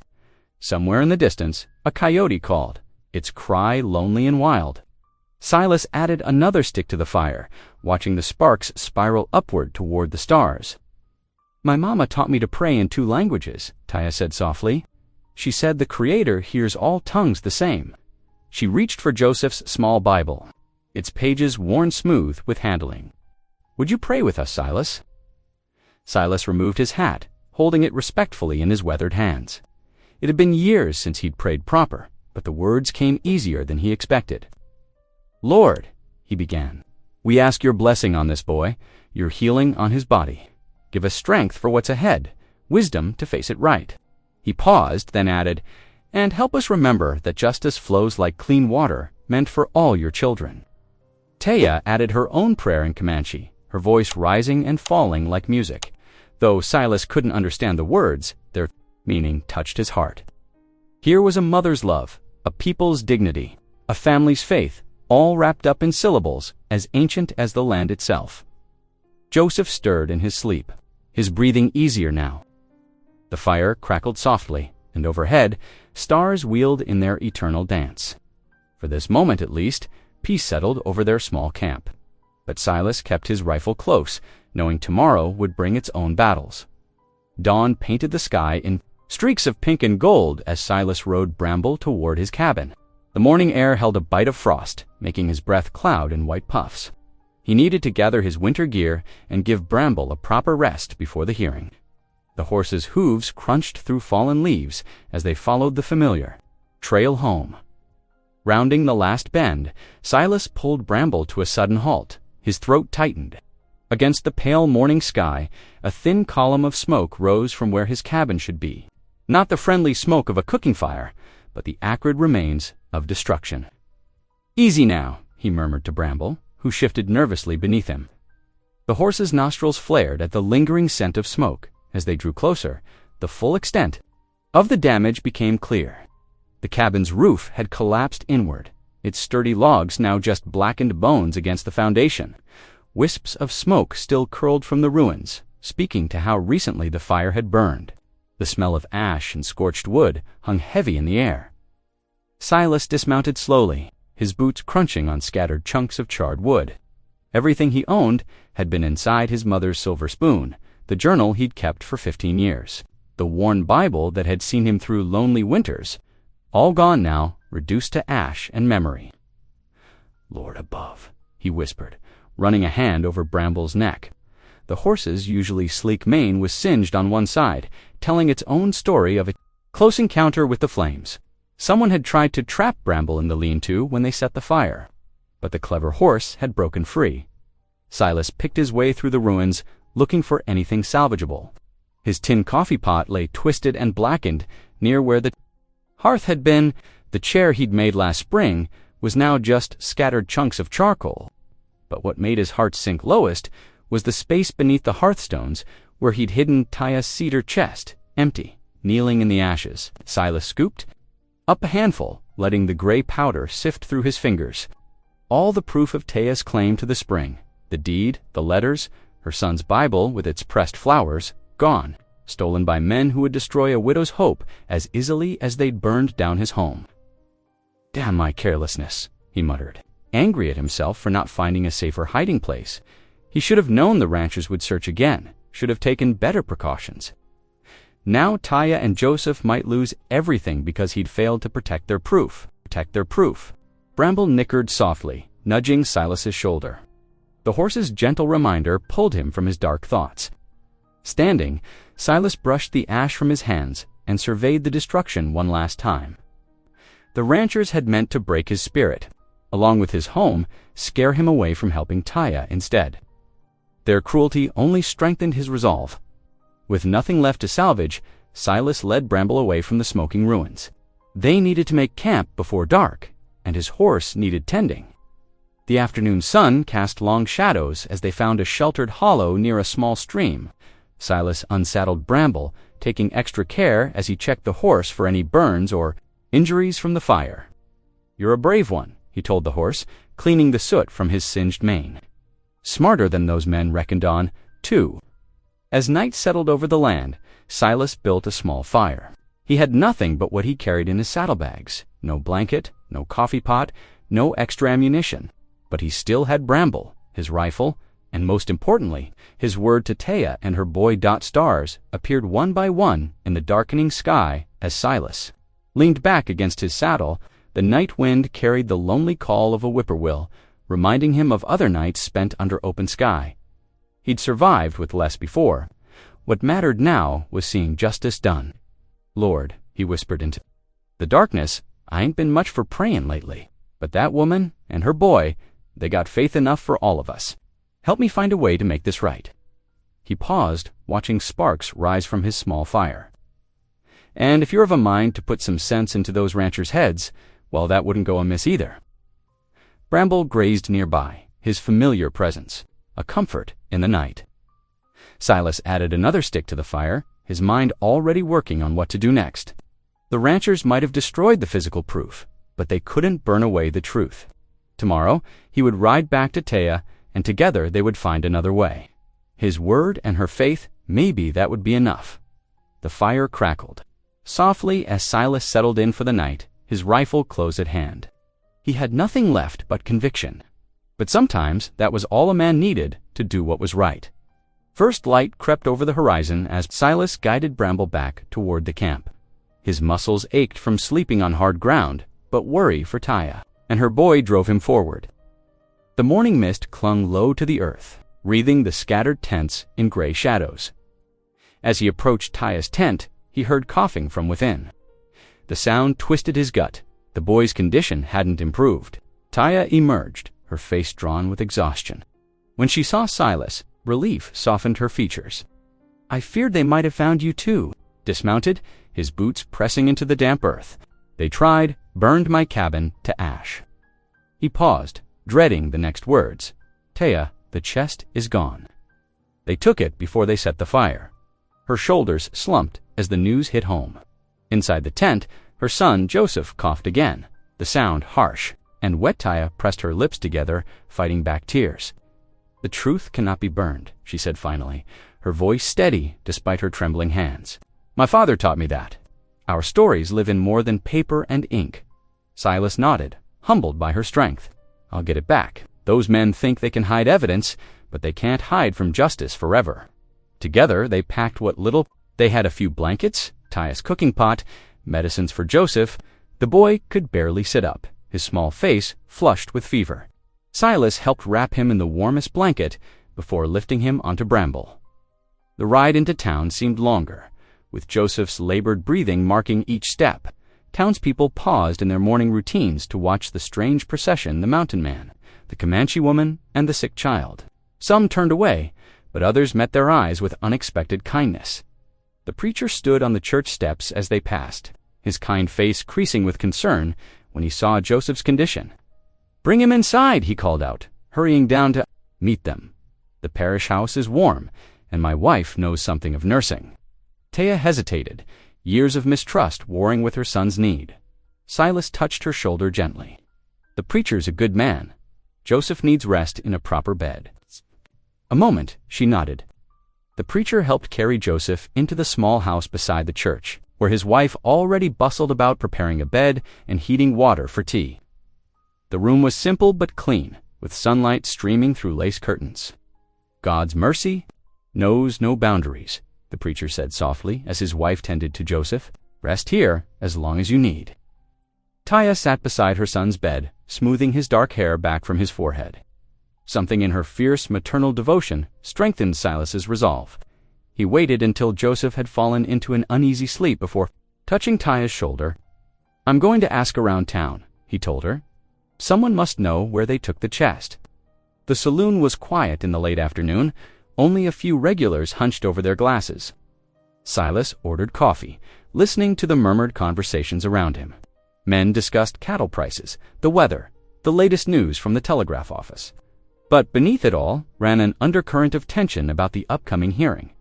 Somewhere in the distance, a coyote called, its cry lonely and wild. Silas added another stick to the fire, watching the sparks spiral upward toward the stars. My mama taught me to pray in 2 languages, Taya said softly. She said the Creator hears all tongues the same. She reached for Joseph's small Bible, its pages worn smooth with handling. "Would you pray with us, Silas?" Silas removed his hat, holding it respectfully in his weathered hands. It had been years since he'd prayed proper, but the words came easier than he expected. "Lord," he began, "we ask your blessing on this boy, your healing on his body. Give us strength for what's ahead, wisdom to face it right." He paused, then added, "And help us remember that justice flows like clean water, meant for all your children." Taya added her own prayer in Comanche, her voice rising and falling like music. Though Silas couldn't understand the words, their meaning touched his heart. Here was a mother's love, a people's dignity, a family's faith, all wrapped up in syllables as ancient as the land itself. Joseph stirred in his sleep, his breathing easier now. The fire crackled softly, and overhead, stars wheeled in their eternal dance. For this moment at least, peace settled over their small camp. But Silas kept his rifle close, knowing tomorrow would bring its own battles. Dawn painted the sky in streaks of pink and gold as Silas rode Bramble toward his cabin. The morning air held a bite of frost, making his breath cloud in white puffs. He needed to gather his winter gear and give Bramble a proper rest before the hearing. The horses' hooves crunched through fallen leaves as they followed the familiar trail home. Rounding the last bend, Silas pulled Bramble to a sudden halt. His throat tightened. Against the pale morning sky, a thin column of smoke rose from where his cabin should be. Not the friendly smoke of a cooking fire, but the acrid remains of destruction. "Easy now," he murmured to Bramble, who shifted nervously beneath him. The horse's nostrils flared at the lingering scent of smoke. As they drew closer, the full extent of the damage became clear. The cabin's roof had collapsed inward, its sturdy logs now just blackened bones against the foundation. Wisps of smoke still curled from the ruins, speaking to how recently the fire had burned. The smell of ash and scorched wood hung heavy in the air. Silas dismounted slowly, his boots crunching on scattered chunks of charred wood. Everything he owned had been inside his mother's silver spoon, the journal he'd kept for 15 years, the worn Bible that had seen him through lonely winters, all gone now, reduced to ash and memory. "Lord above," he whispered, running a hand over Bramble's neck. The horse's usually sleek mane was singed on one side, telling its own story of a close encounter with the flames. Someone had tried to trap Bramble in the lean-to when they set the fire, but the clever horse had broken free. Silas picked his way through the ruins, looking for anything salvageable. His tin coffee pot lay twisted and blackened near where the hearth had been. The chair he'd made last spring was now just scattered chunks of charcoal. But what made his heart sink lowest was the space beneath the hearthstones where he'd hidden Taya's cedar chest, empty, kneeling in the ashes. Silas scooped up a handful, letting the gray powder sift through his fingers. All the proof of Taya's claim to the spring, the deed, the letters, her son's Bible with its pressed flowers, gone, stolen by men who would destroy a widow's hope as easily as they'd burned down his home. "Damn my carelessness," he muttered, angry at himself for not finding a safer hiding place. He should have known the ranchers would search again, should have taken better precautions. Now Taya and Joseph might lose everything because he'd failed to protect their proof. Bramble nickered softly, nudging Silas's shoulder. The horse's gentle reminder pulled him from his dark thoughts. Standing, Silas brushed the ash from his hands and surveyed the destruction one last time. The ranchers had meant to break his spirit, along with his home, scare him away from helping Taya instead. Their cruelty only strengthened his resolve. With nothing left to salvage, Silas led Bramble away from the smoking ruins. They needed to make camp before dark, and his horse needed tending. The afternoon sun cast long shadows as they found a sheltered hollow near a small stream. Silas unsaddled Bramble, taking extra care as he checked the horse for any burns or injuries from the fire. "You're a brave one," he told the horse, cleaning the soot from his singed mane. Smarter than those men reckoned on, too. As night settled over the land, Silas built a small fire. He had nothing but what he carried in his saddlebags. No blanket, no coffee pot, no extra ammunition. But he still had Bramble, his rifle, and most importantly, his word to Taya and her boy. Stars appeared one by one in the darkening sky as Silas leaned back against his saddle. The night wind carried the lonely call of a whippoorwill, reminding him of other nights spent under open sky. He'd survived with less before. What mattered now was seeing justice done. "Lord," he whispered into the darkness, "I ain't been much for praying lately, but that woman and her boy, they got faith enough for all of us. Help me find a way to make this right." He paused, watching sparks rise from his small fire. "And if you're of a mind to put some sense into those ranchers' heads, well, that wouldn't go amiss either." Bramble grazed nearby, his familiar presence, a comfort in the night. Silas added another stick to the fire, his mind already working on what to do next. The ranchers might have destroyed the physical proof, but they couldn't burn away the truth. Tomorrow, he would ride back to Taya, and together they would find another way. His word and her faith, maybe that would be enough. The fire crackled. Softly as Silas settled in for the night, his rifle close at hand. He had nothing left but conviction. But sometimes that was all a man needed to do what was right. First light crept over the horizon as Silas guided Bramble back toward the camp. His muscles ached from sleeping on hard ground, but worry for Taya, and her boy drove him forward. The morning mist clung low to the earth, wreathing the scattered tents in gray shadows. As he approached Taya's tent, he heard coughing from within. The sound twisted his gut. The boy's condition hadn't improved. Taya emerged, her face drawn with exhaustion. When she saw Silas, relief softened her features. "I feared they might have found you too." Dismounted, his boots pressing into the damp earth. "They tried, burned my cabin to ash." He paused, dreading the next words. "Taya, the chest is gone." They took it before they set the fire. Her shoulders slumped as the news hit home. Inside the tent, her son Joseph coughed again, the sound harsh, and wet Taya pressed her lips together, fighting back tears. "The truth cannot be burned," she said finally, her voice steady despite her trembling hands. "My father taught me that. Our stories live in more than paper and ink." Silas nodded, humbled by her strength. "I'll get it back. Those men think they can hide evidence, but they can't hide from justice forever." Together they packed what little they had: a few blankets, Taya's cooking pot, medicines for Joseph. The boy could barely sit up, his small face flushed with fever. Silas helped wrap him in the warmest blanket before lifting him onto Bramble. The ride into town seemed longer, with Joseph's labored breathing marking each step. Townspeople paused in their morning routines to watch the strange procession: the mountain man, the Comanche woman, and the sick child. Some turned away, but others met their eyes with unexpected kindness. The preacher stood on the church steps as they passed, his kind face creasing with concern when he saw Joseph's condition. "Bring him inside," he called out, hurrying down to meet them. "The parish house is warm, and my wife knows something of nursing." Taya hesitated, years of mistrust warring with her son's need. Silas touched her shoulder gently. "The preacher's a good man. Joseph needs rest in a proper bed." A moment, she nodded. The preacher helped carry Joseph into the small house beside the church, where his wife already bustled about preparing a bed and heating water for tea. The room was simple but clean, with sunlight streaming through lace curtains. "God's mercy knows no boundaries," the preacher said softly as his wife tended to Joseph. "Rest here as long as you need." Taya sat beside her son's bed, smoothing his dark hair back from his forehead. Something in her fierce maternal devotion strengthened Silas's resolve. He waited until Joseph had fallen into an uneasy sleep before touching Taya's shoulder. "I'm going to ask around town," he told her. "Someone must know where they took the chest." The saloon was quiet in the late afternoon. Only a few regulars hunched over their glasses. Silas ordered coffee, listening to the murmured conversations around him. Men discussed cattle prices, the weather, the latest news from the telegraph office. But beneath it all ran an undercurrent of tension about the upcoming hearing.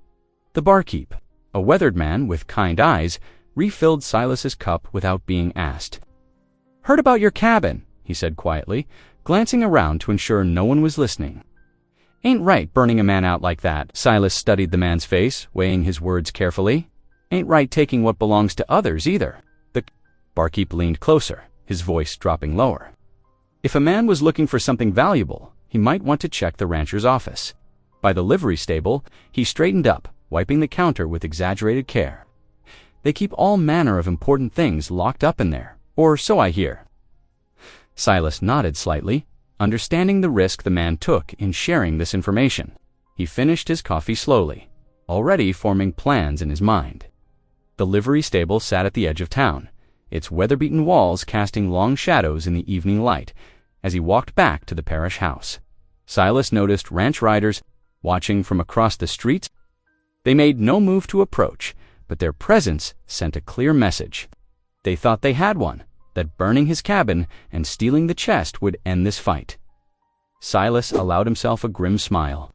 The barkeep, a weathered man with kind eyes, refilled Silas's cup without being asked. "Heard about your cabin," he said quietly, glancing around to ensure no one was listening. "Ain't right burning a man out like that." Silas studied the man's face, weighing his words carefully. "Ain't right taking what belongs to others either." The barkeep leaned closer, his voice dropping lower. If a man was looking for something valuable, he might want to check the rancher's office. By the livery stable, he straightened up, wiping the counter with exaggerated care. "They keep all manner of important things locked up in there, or so I hear." Silas nodded slightly, understanding the risk the man took in sharing this information. He finished his coffee slowly, already forming plans in his mind. The livery stable sat at the edge of town, its weather-beaten walls casting long shadows in the evening light as he walked back to the parish house. Silas noticed ranch riders watching from across the streets. They made no move to approach, but their presence sent a clear message. They thought they had one, that burning his cabin and stealing the chest would end this fight. Silas allowed himself a grim smile.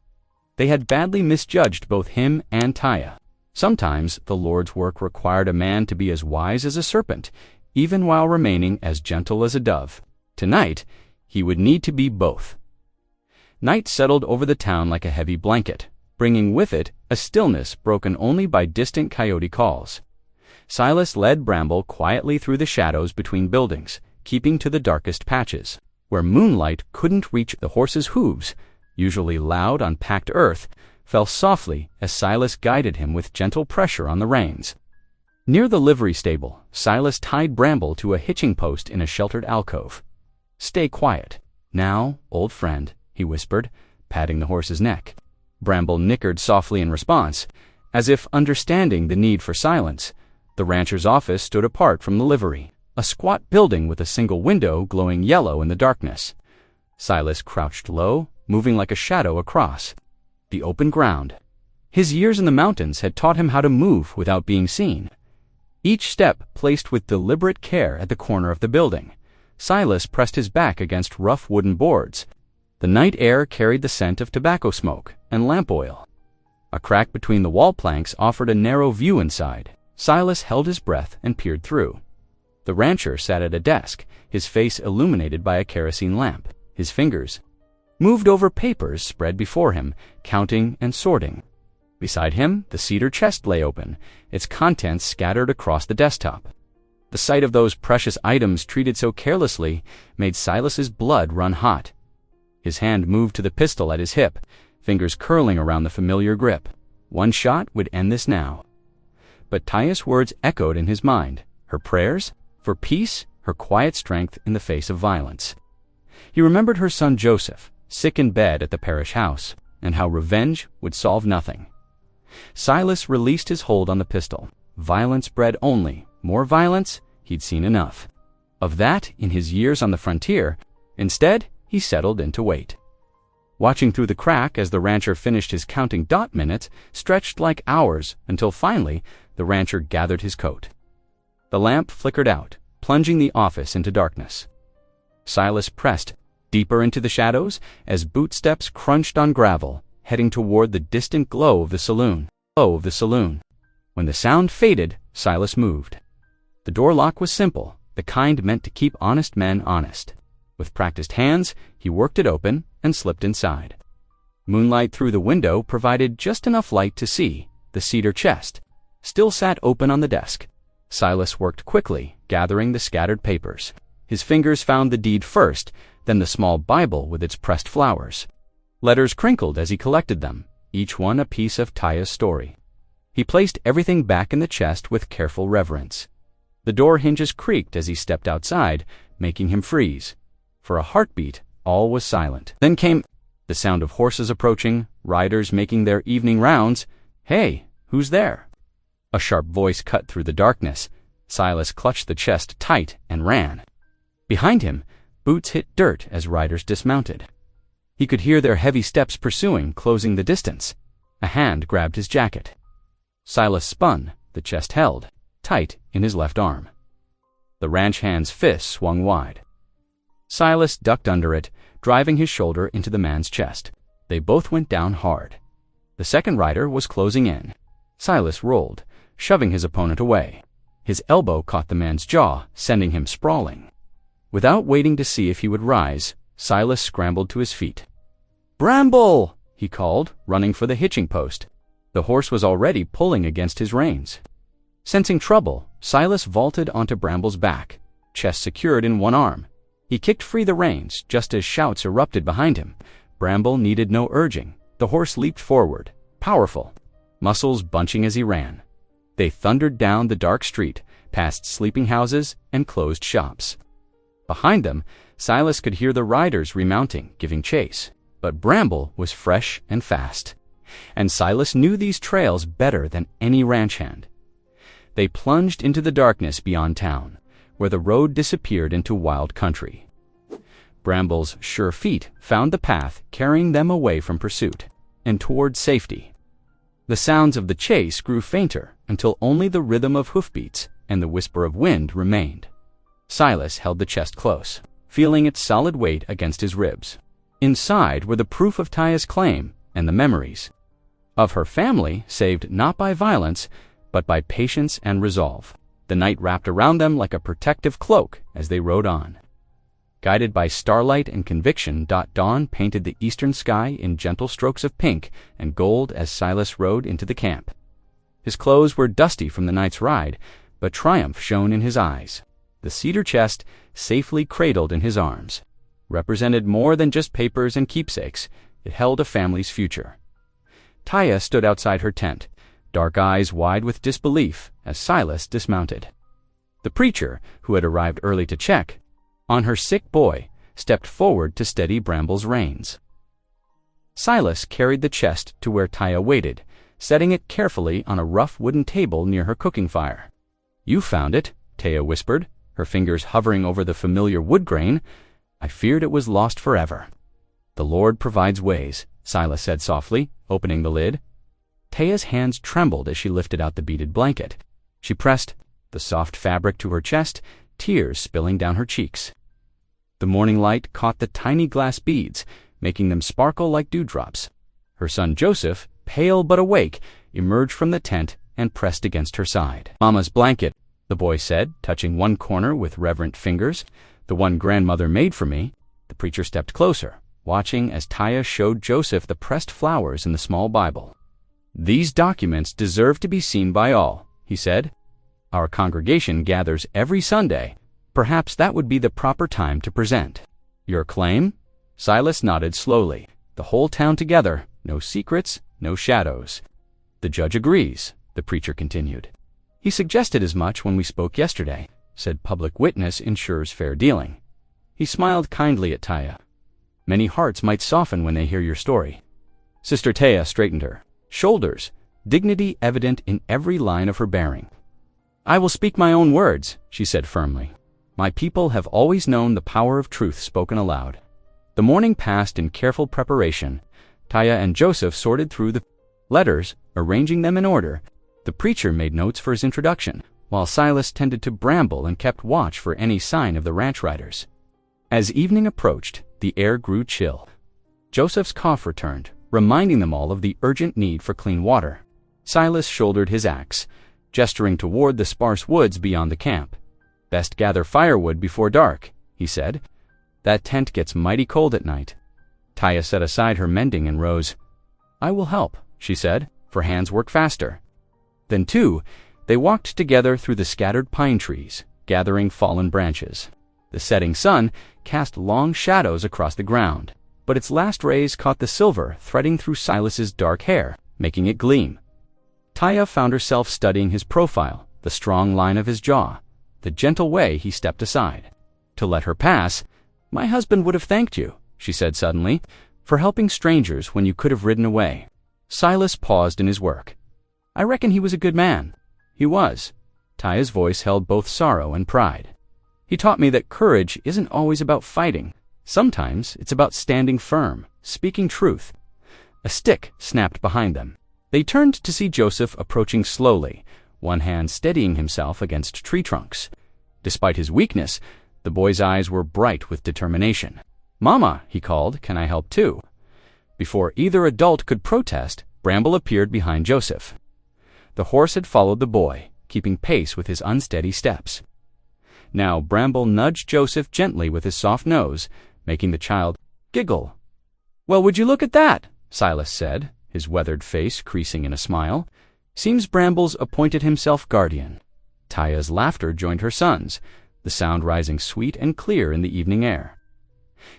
They had badly misjudged both him and Taya. Sometimes the Lord's work required a man to be as wise as a serpent, even while remaining as gentle as a dove. Tonight, he would need to be both. Night settled over the town like a heavy blanket, bringing with it a stillness broken only by distant coyote calls. Silas led Bramble quietly through the shadows between buildings, keeping to the darkest patches. Where moonlight couldn't reach, the horse's hooves, usually loud on packed earth, fell softly as Silas guided him with gentle pressure on the reins. Near the livery stable, Silas tied Bramble to a hitching post in a sheltered alcove. "Stay quiet. Now, old friend," he whispered, patting the horse's neck. Bramble nickered softly in response, as if understanding the need for silence. The rancher's office stood apart from the livery, a squat building with a single window glowing yellow in the darkness. Silas crouched low, moving like a shadow across the open ground. His years in the mountains had taught him how to move without being seen. Each step placed with deliberate care at the corner of the building. Silas pressed his back against rough wooden boards. The night air carried the scent of tobacco smoke and lamp oil. A crack between the wall planks offered a narrow view inside. Silas held his breath and peered through. The rancher sat at a desk, his face illuminated by a kerosene lamp. His fingers moved over papers spread before him, counting and sorting. Beside him, the cedar chest lay open, its contents scattered across the desktop. The sight of those precious items treated so carelessly made Silas's blood run hot. His hand moved to the pistol at his hip, fingers curling around the familiar grip. One shot would end this now. But Taya's words echoed in his mind, her prayers for peace, her quiet strength in the face of violence. He remembered her son Joseph, sick in bed at the parish house, and how revenge would solve nothing. Silas released his hold on the pistol. Violence bred only more violence. He'd seen enough of that in his years on the frontier. Instead, he settled in to wait. Watching through the crack as the rancher finished his counting dot minutes stretched like hours until finally the rancher gathered his coat. The lamp flickered out, plunging the office into darkness. Silas pressed deeper into the shadows as boot steps crunched on gravel, heading toward the distant glow of the saloon. When the sound faded, Silas moved. The door lock was simple, the kind meant to keep honest men honest. With practiced hands, he worked it open and slipped inside. Moonlight through the window provided just enough light to see. The cedar chest still sat open on the desk. Silas worked quickly, gathering the scattered papers. His fingers found the deed first, then the small Bible with its pressed flowers. Letters crinkled as he collected them, each one a piece of Taya's story. He placed everything back in the chest with careful reverence. The door hinges creaked as he stepped outside, making him freeze. For a heartbeat, all was silent. Then came the sound of horses approaching, riders making their evening rounds. "Hey, who's there?" A sharp voice cut through the darkness. Silas clutched the chest tight and ran. Behind him, boots hit dirt as riders dismounted. He could hear their heavy steps pursuing, closing the distance. A hand grabbed his jacket. Silas spun, the chest held, tight in his left arm. The ranch hand's fist swung wide. Silas ducked under it, driving his shoulder into the man's chest. They both went down hard. The second rider was closing in. Silas rolled, shoving his opponent away. His elbow caught the man's jaw, sending him sprawling. Without waiting to see if he would rise, Silas scrambled to his feet. "Bramble!" he called, running for the hitching post. The horse was already pulling against his reins. Sensing trouble, Silas vaulted onto Bramble's back, chest secured in one arm. He kicked free the reins just as shouts erupted behind him. Bramble needed no urging. The horse leaped forward, powerful, muscles bunching as he ran. They thundered down the dark street, past sleeping houses and closed shops. Behind them, Silas could hear the riders remounting, giving chase. But Bramble was fresh and fast. And Silas knew these trails better than any ranch hand. They plunged into the darkness beyond town, where the road disappeared into wild country. Bramble's sure feet found the path carrying them away from pursuit and toward safety. The sounds of the chase grew fainter until only the rhythm of hoofbeats and the whisper of wind remained. Silas held the chest close, feeling its solid weight against his ribs. Inside were the proof of Taya's claim and the memories of her family, saved not by violence, but by patience and resolve. The night wrapped around them like a protective cloak as they rode on. Guided by starlight and conviction, dawn painted the eastern sky in gentle strokes of pink and gold as Silas rode into the camp. His clothes were dusty from the night's ride, but triumph shone in his eyes. The cedar chest, safely cradled in his arms, represented more than just papers and keepsakes. It held a family's future. Taya stood outside her tent, dark eyes wide with disbelief as Silas dismounted. The preacher, who had arrived early to check on her sick boy, stepped forward to steady Bramble's reins. Silas carried the chest to where Taya waited, setting it carefully on a rough wooden table near her cooking fire. "You found it," Taya whispered, her fingers hovering over the familiar wood grain. "I feared it was lost forever." "The Lord provides ways," Silas said softly, opening the lid. Taya's hands trembled as she lifted out the beaded blanket. She pressed the soft fabric to her chest, tears spilling down her cheeks. The morning light caught the tiny glass beads, making them sparkle like dewdrops. Her son Joseph, pale but awake, emerged from the tent and pressed against her side. "Mama's blanket," the boy said, touching one corner with reverent fingers. "The one grandmother made for me." The preacher stepped closer, watching as Taya showed Joseph the pressed flowers in the small Bible. "These documents deserve to be seen by all," he said. "Our congregation gathers every Sunday. Perhaps that would be the proper time to present." "Your claim?" Silas nodded slowly. "The whole town together, no secrets, no shadows." "The judge agrees," the preacher continued. "He suggested as much when we spoke yesterday," said public witness ensures fair dealing. He smiled kindly at Taya. "Many hearts might soften when they hear your story." Sister Taya straightened her shoulders, dignity evident in every line of her bearing. "I will speak my own words," she said firmly. "My people have always known the power of truth spoken aloud." The morning passed in careful preparation. Taya and Joseph sorted through the letters, arranging them in order. The preacher made notes for his introduction, while Silas tended to Bramble and kept watch for any sign of the ranch riders. As evening approached, the air grew chill. Joseph's cough returned, reminding them all of the urgent need for clean water. Silas shouldered his axe, gesturing toward the sparse woods beyond the camp. "Best gather firewood before dark," he said. "That tent gets mighty cold at night." Taya set aside her mending and rose. "I will help," she said, for hands work faster. Then, too, they walked together through the scattered pine trees, gathering fallen branches. The setting sun cast long shadows across the ground, but its last rays caught the silver threading through Silas's dark hair, making it gleam. Taya found herself studying his profile, the strong line of his jaw, the gentle way he stepped aside. To let her pass, "My husband would have thanked you," she said suddenly, "for helping strangers when you could have ridden away." Silas paused in his work. "I reckon he was a good man." "He was." Taya's voice held both sorrow and pride. "He taught me that courage isn't always about fighting. Sometimes it's about standing firm, speaking truth." A stick snapped behind them. They turned to see Joseph approaching slowly, one hand steadying himself against tree trunks. Despite his weakness, the boy's eyes were bright with determination. "Mama," he called, "can I help too?" Before either adult could protest, Bramble appeared behind Joseph. The horse had followed the boy, keeping pace with his unsteady steps. Now Bramble nudged Joseph gently with his soft nose, making the child giggle. "Well, would you look at that?" Silas said, his weathered face creasing in a smile. "Seems Bramble's appointed himself guardian." Taya's laughter joined her son's, the sound rising sweet and clear in the evening air.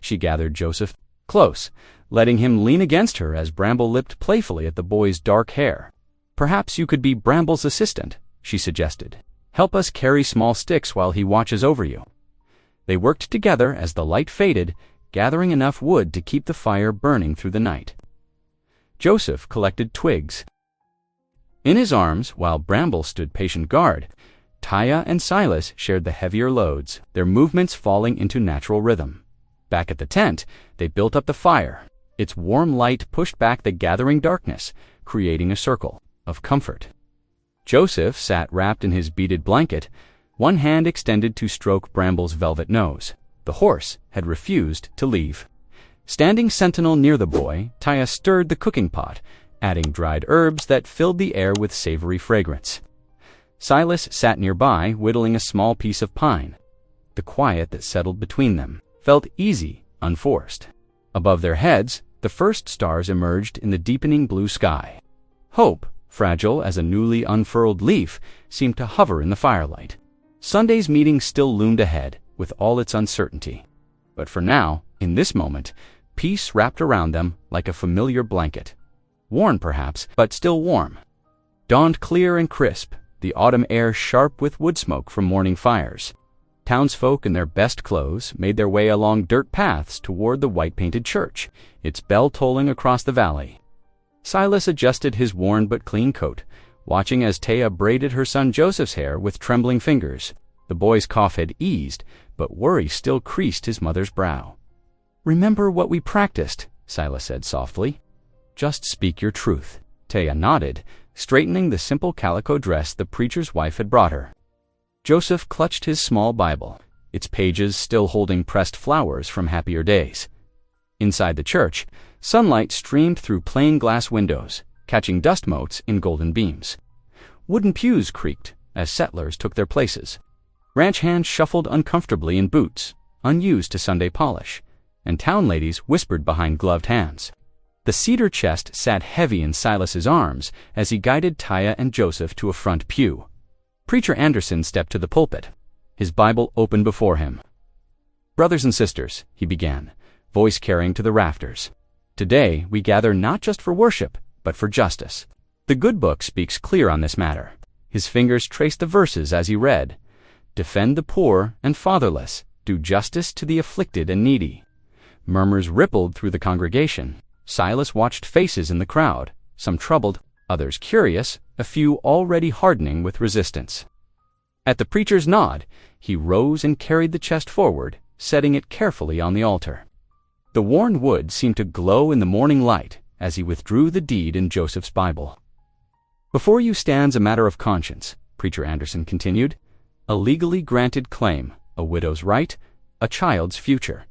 She gathered Joseph close, letting him lean against her as Bramble lipped playfully at the boy's dark hair. "Perhaps you could be Bramble's assistant," she suggested. "Help us carry small sticks while he watches over you." They worked together as the light faded, gathering enough wood to keep the fire burning through the night. Joseph collected twigs. In his arms, while Bramble stood patient guard, Taya and Silas shared the heavier loads, their movements falling into natural rhythm. Back at the tent, they built up the fire. Its warm light pushed back the gathering darkness, creating a circle of comfort. Joseph sat wrapped in his beaded blanket, one hand extended to stroke Bramble's velvet nose. The horse had refused to leave. Standing sentinel near the boy, Taya stirred the cooking pot, adding dried herbs that filled the air with savory fragrance. Silas sat nearby, whittling a small piece of pine. The quiet that settled between them felt easy, unforced. Above their heads, the first stars emerged in the deepening blue sky. Hope, fragile as a newly unfurled leaf, seemed to hover in the firelight. Sunday's meeting still loomed ahead, with all its uncertainty. But for now, in this moment, peace wrapped around them like a familiar blanket. Worn perhaps, but still warm. Dawned clear and crisp, the autumn air sharp with wood smoke from morning fires. Townsfolk in their best clothes made their way along dirt paths toward the white-painted church, its bell tolling across the valley. Silas adjusted his worn but clean coat, watching as Taya braided her son Joseph's hair with trembling fingers. The boy's cough had eased, but worry still creased his mother's brow. "Remember what we practiced," Silas said softly. "Just speak your truth." Taya nodded, straightening the simple calico dress the preacher's wife had brought her. Joseph clutched his small Bible, its pages still holding pressed flowers from happier days. Inside the church, sunlight streamed through plain glass windows, catching dust motes in golden beams. Wooden pews creaked as settlers took their places. Ranch hands shuffled uncomfortably in boots, unused to Sunday polish, and town ladies whispered behind gloved hands. The cedar chest sat heavy in Silas's arms as he guided Taya and Joseph to a front pew. Preacher Anderson stepped to the pulpit, his Bible open before him. "Brothers and sisters," he began, voice carrying to the rafters, "today we gather not just for worship, but for justice. The good book speaks clear on this matter." His fingers traced the verses as he read. "Defend the poor and fatherless, do justice to the afflicted and needy." Murmurs rippled through the congregation. Silas watched faces in the crowd, some troubled, others curious, a few already hardening with resistance. At the preacher's nod, he rose and carried the chest forward, setting it carefully on the altar. The worn wood seemed to glow in the morning light as he withdrew the deed in Joseph's Bible. "Before you stands a matter of conscience," Preacher Anderson continued, "a legally granted claim, a widow's right, a child's future."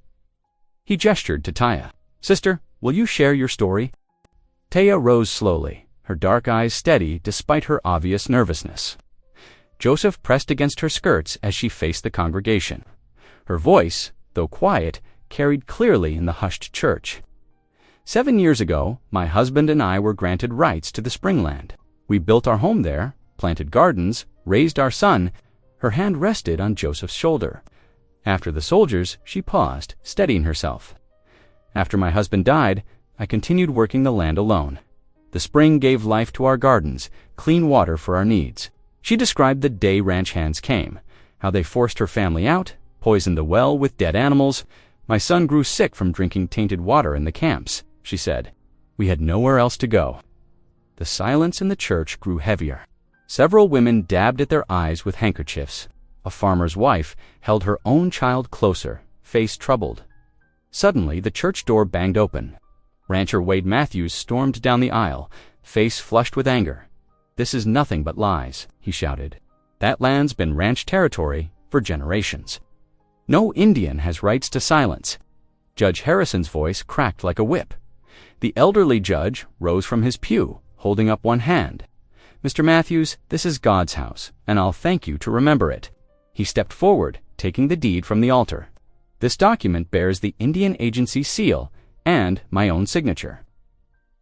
He gestured to Taya. "Sister, will you share your story?" Taya rose slowly, her dark eyes steady despite her obvious nervousness. Joseph pressed against her skirts as she faced the congregation. Her voice, though quiet, carried clearly in the hushed church. 7 years ago, my husband and I were granted rights to the Springland. We built our home there, planted gardens, raised our son." Her hand rested on Joseph's shoulder. After the soldiers, she paused, steadying herself. "After my husband died, I continued working the land alone. The spring gave life to our gardens, clean water for our needs." She described the day ranch hands came, how they forced her family out, poisoned the well with dead animals. "My son grew sick from drinking tainted water in the camps," she said. "We had nowhere else to go." The silence in the church grew heavier. Several women dabbed at their eyes with handkerchiefs. A farmer's wife held her own child closer, face troubled. Suddenly, the church door banged open. Rancher Wade Matthews stormed down the aisle, face flushed with anger. "This is nothing but lies," he shouted. "That land's been ranch territory for generations. No Indian has rights to silence." Judge Harrison's voice cracked like a whip. The elderly judge rose from his pew, holding up one hand. "Mr. Matthews, this is God's house, and I'll thank you to remember it." He stepped forward, taking the deed from the altar. "This document bears the Indian Agency seal and my own signature.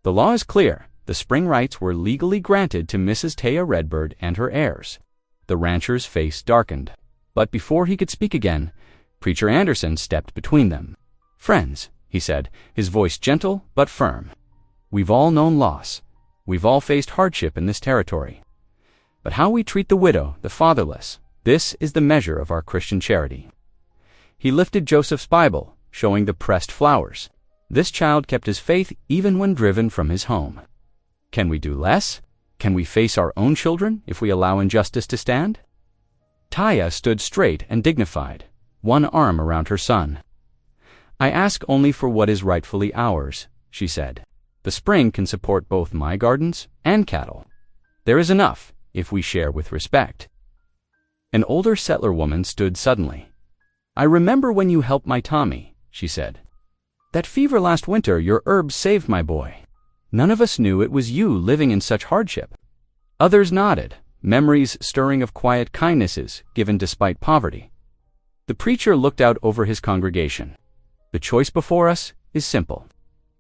The law is clear. The spring rights were legally granted to Mrs. Taya Redbird and her heirs." The rancher's face darkened. But before he could speak again, Preacher Anderson stepped between them. "Friends," he said, his voice gentle but firm, "we've all known loss. We've all faced hardship in this territory. But how we treat the widow, the fatherless, this is the measure of our Christian charity." He lifted Joseph's Bible, showing the pressed flowers. This child kept his faith even when driven from his home. Can we do less? Can we face our own children if we allow injustice to stand? Taya stood straight and dignified, one arm around her son. I ask only for what is rightfully ours, she said. The spring can support both my gardens and cattle. There is enough if we share with respect. An older settler woman stood suddenly. I remember when you helped my Tommy, she said. That fever last winter, your herbs saved my boy. None of us knew it was you living in such hardship. Others nodded, memories stirring of quiet kindnesses given despite poverty. The preacher looked out over his congregation. The choice before us is simple.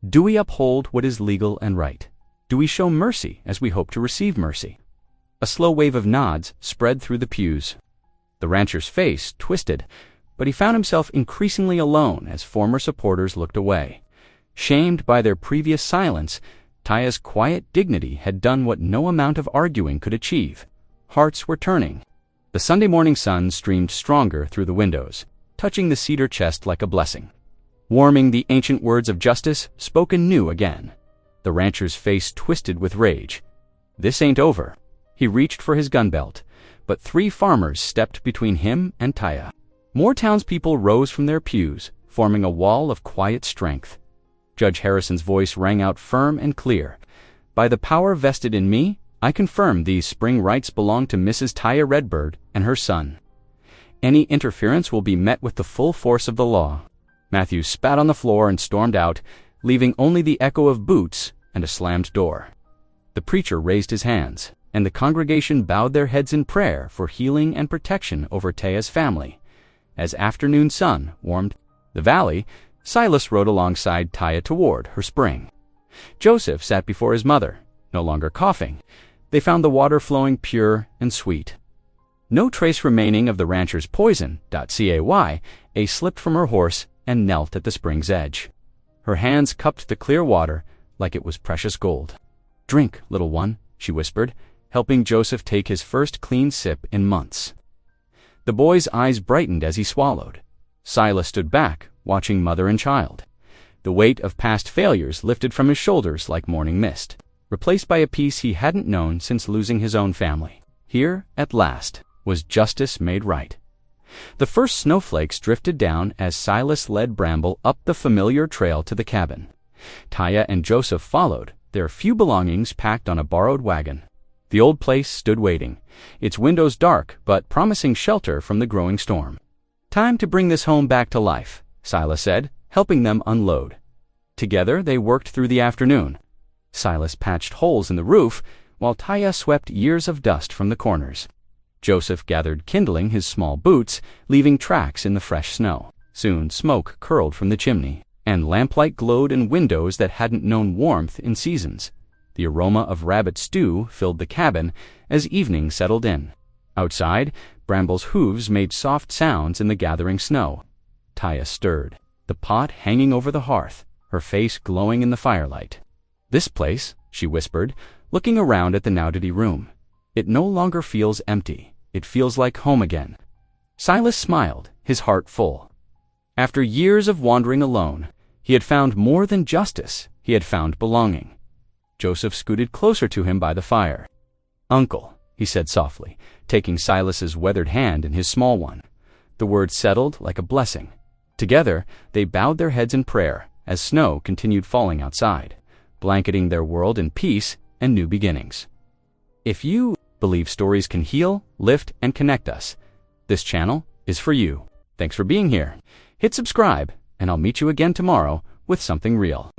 Do we uphold what is legal and right? Do we show mercy as we hope to receive mercy? A slow wave of nods spread through the pews. The rancher's face twisted, but he found himself increasingly alone as former supporters looked away. Shamed by their previous silence, Taya's quiet dignity had done what no amount of arguing could achieve. Hearts were turning. The Sunday morning sun streamed stronger through the windows, touching the cedar chest like a blessing. Warming the ancient words of justice spoken new again. The rancher's face twisted with rage. This ain't over. He reached for his gun belt, but 3 farmers stepped between him and Taya. More townspeople rose from their pews, forming a wall of quiet strength. Judge Harrison's voice rang out firm and clear. By the power vested in me, I confirm these spring rights belong to Mrs. Taya Redbird and her son. Any interference will be met with the full force of the law. Matthews spat on the floor and stormed out, leaving only the echo of boots and a slammed door. The preacher raised his hands, and the congregation bowed their heads in prayer for healing and protection over Taya's family. As afternoon sun warmed the valley, Silas rode alongside Taya toward her spring. Joseph sat before his mother, no longer coughing. They found the water flowing pure and sweet. No trace remaining of the rancher's poison. A slipped from her horse and knelt at the spring's edge. Her hands cupped the clear water like it was precious gold. Drink, little one, she whispered, helping Joseph take his first clean sip in months. The boy's eyes brightened as he swallowed. Silas stood back, watching mother and child. The weight of past failures lifted from his shoulders like morning mist, replaced by a peace he hadn't known since losing his own family. Here, at last, was justice made right. The first snowflakes drifted down as Silas led Bramble up the familiar trail to the cabin. Taya and Joseph followed, their few belongings packed on a borrowed wagon. The old place stood waiting, its windows dark but promising shelter from the growing storm. Time to bring this home back to life, Silas said, helping them unload. Together they worked through the afternoon. Silas patched holes in the roof, while Taya swept years of dust from the corners. Joseph gathered kindling his small boots, leaving tracks in the fresh snow. Soon smoke curled from the chimney, and lamplight glowed in windows that hadn't known warmth in seasons. The aroma of rabbit stew filled the cabin as evening settled in. Outside, Bramble's hooves made soft sounds in the gathering snow. Taya stirred, the pot hanging over the hearth, her face glowing in the firelight. This place, she whispered, looking around at the now-dirty room. It no longer feels empty. It feels like home again. Silas smiled, his heart full. After years of wandering alone, he had found more than justice. He had found belonging. Joseph scooted closer to him by the fire. Uncle, he said softly, taking Silas's weathered hand in his small one. The words settled like a blessing. Together, they bowed their heads in prayer as snow continued falling outside, blanketing their world in peace and new beginnings. If you believe stories can heal, lift, and connect us, this channel is for you. Thanks for being here. Hit subscribe, and I'll meet you again tomorrow with something real.